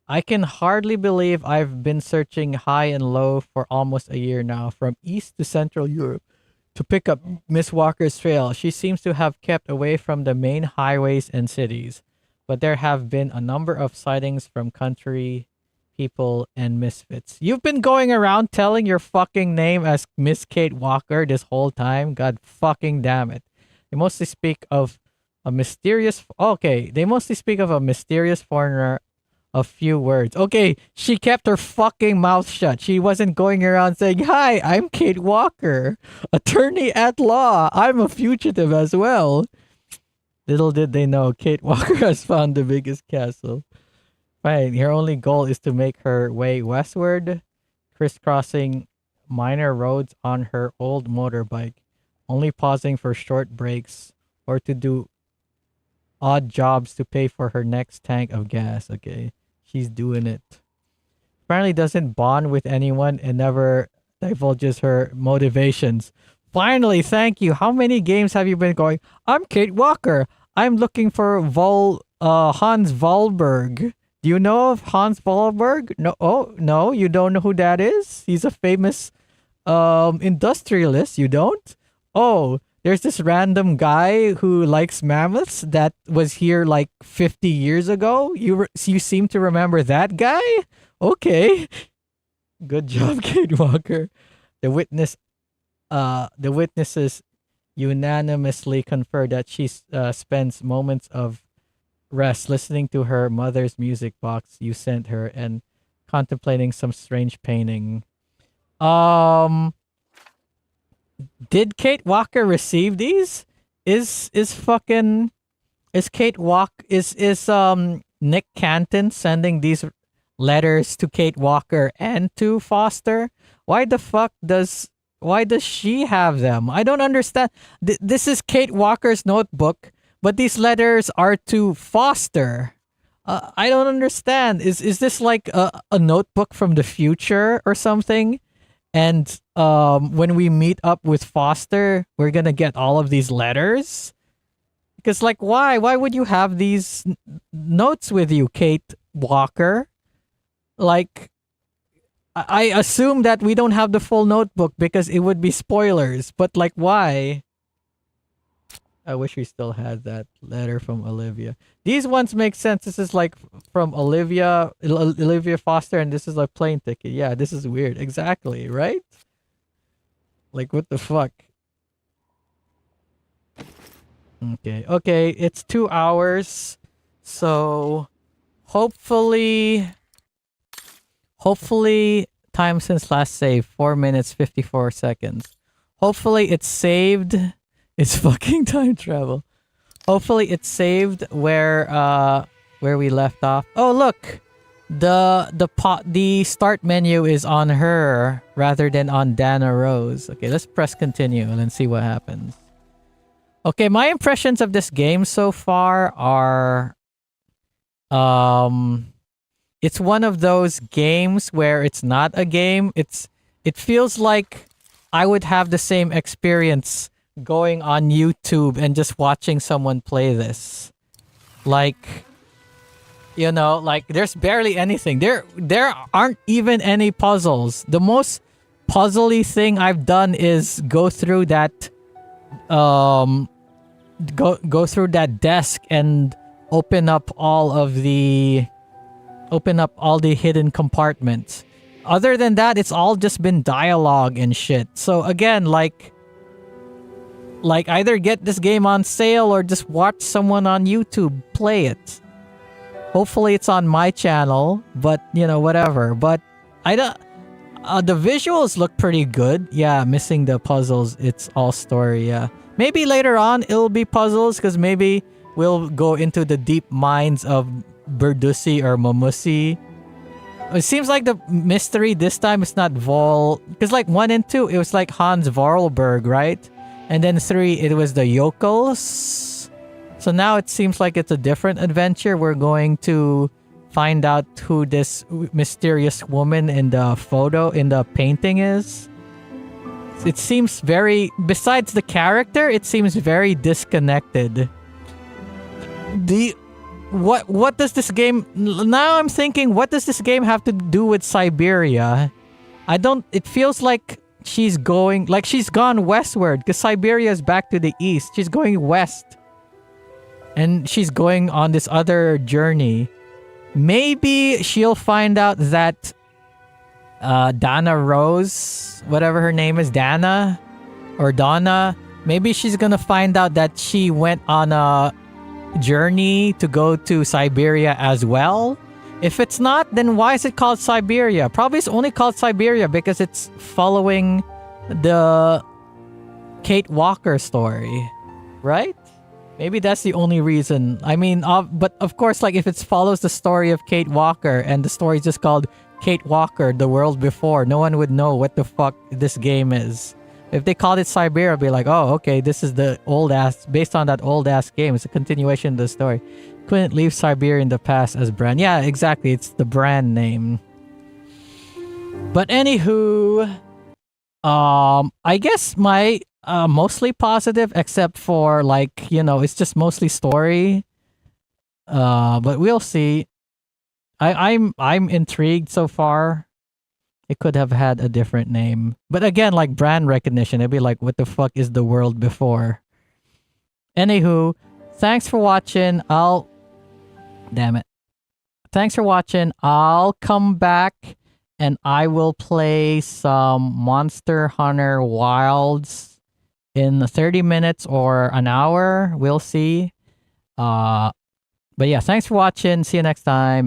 I can hardly believe I've been searching high and low for almost a year now, from East to Central Europe, to pick up Miss Walker's trail. She seems to have kept away from the main highways and cities, but there have been a number of sightings from country people and misfits. You've been going around telling your fucking name as Miss Kate Walker this whole time? God fucking damn it. They mostly speak of a mysterious... Okay, they mostly speak of a mysterious foreigner a few words. Okay, she kept her fucking mouth shut. She wasn't going around saying, "Hi, I'm Kate Walker, attorney at law. I'm a fugitive as well." Little did they know, Kate Walker has found the biggest castle. Fine, her only goal is to make her way westward, crisscrossing minor roads on her old motorbike, only pausing for short breaks or to do odd jobs to pay for her next tank of gas. Okay, she's doing it. Apparently doesn't bond with anyone and never divulges her motivations. Finally, thank you. How many games have you been going? I'm Kate Walker. I'm looking for Hans Wahlberg. Do you know of Hans Wahlberg? No. Oh, no, you don't know who that is? He's a famous industrialist. You don't? Oh, there's this random guy who likes mammoths that was here like 50 years ago. You seem to remember that guy? Okay. Good job, Kate Walker. The witnesses unanimously confer that she spends moments of rest listening to her mother's music box you sent her and contemplating some strange painting. Did Kate Walker receive these? Is Nick Canton sending these letters to Kate Walker and to Foster? Why does she have them? I don't understand. This is Kate Walker's notebook, but these letters are to Foster. I don't understand. Is this like a notebook from the future or something? And when we meet up with Foster, we're gonna get all of these letters? Because like, why? Why would you have these notes with you, Kate Walker? Like, I assume that we don't have the full notebook because it would be spoilers. But like, why? I wish we still had that letter from Olivia. These ones make sense. This is like from Olivia Foster, and this is like plane ticket. Yeah, this is weird. Exactly, right? Like, what the fuck? Okay, it's 2 hours. So, hopefully, time since last save, 4 minutes, 54 seconds. Hopefully it's saved. It's fucking time travel. Hopefully it's saved where we left off. Oh, look. The start menu is on her rather than on Dana Rose. Okay, let's press continue and then see what happens. Okay, my impressions of this game so far are it's one of those games where it's not a game. It feels like I would have the same experience going on YouTube and just watching someone play this. Like, you know, like there's barely anything. There aren't even any puzzles. The most puzzly thing I've done is go through that go through that desk and open up all the hidden compartments. Other than that, it's all just been dialogue and shit. So again, like either get this game on sale or just watch someone on YouTube play it. Hopefully it's on my channel, but you know, whatever. But I don't. The visuals look pretty good. Yeah, missing the puzzles. It's all story. Yeah, maybe later on it'll be puzzles because maybe we'll go into the deep minds of Berdusi or Momusi. It seems like the mystery this time is not Vol, because like 1 and 2 it was like Hans Vorarlberg, right? And then 3 it was the yokels. So now it seems like it's a different adventure. We're going to find out who this mysterious woman in the painting is. It seems very, besides the character, it seems very disconnected. What does this game, now I'm thinking, what does this game have to do with Syberia? It feels like she's gone westward because Syberia is back to the east. She's going west. And she's going on this other journey. Maybe she'll find out that Dana Rose, whatever her name is, Dana or Donna, maybe she's gonna find out that she went on a journey to go to Syberia as well. If it's not, then why is it called Syberia? Probably it's only called Syberia because it's following the Kate Walker story, right? Maybe that's the only reason. I mean, but of course, like if it follows the story of Kate Walker and the story is just called Kate Walker, The World Before, no one would know what the fuck this game is. If they called it Syberia, I'd be like, oh, okay, this is the old ass, based on that old ass game. It's a continuation of the story. Couldn't leave Syberia in the past as brand. Yeah, exactly. It's the brand name. But anywho, I guess my mostly positive, except for like, you know, it's just mostly story. But we'll see. I'm intrigued so far. It could have had a different name. But again, like brand recognition, it'd be like, what the fuck is The World Before? Anywho, thanks for watching. Damn it. Thanks for watching. I'll come back and I will play some Monster Hunter Wilds in 30 minutes or an hour. We'll see. But yeah, thanks for watching. See you next time.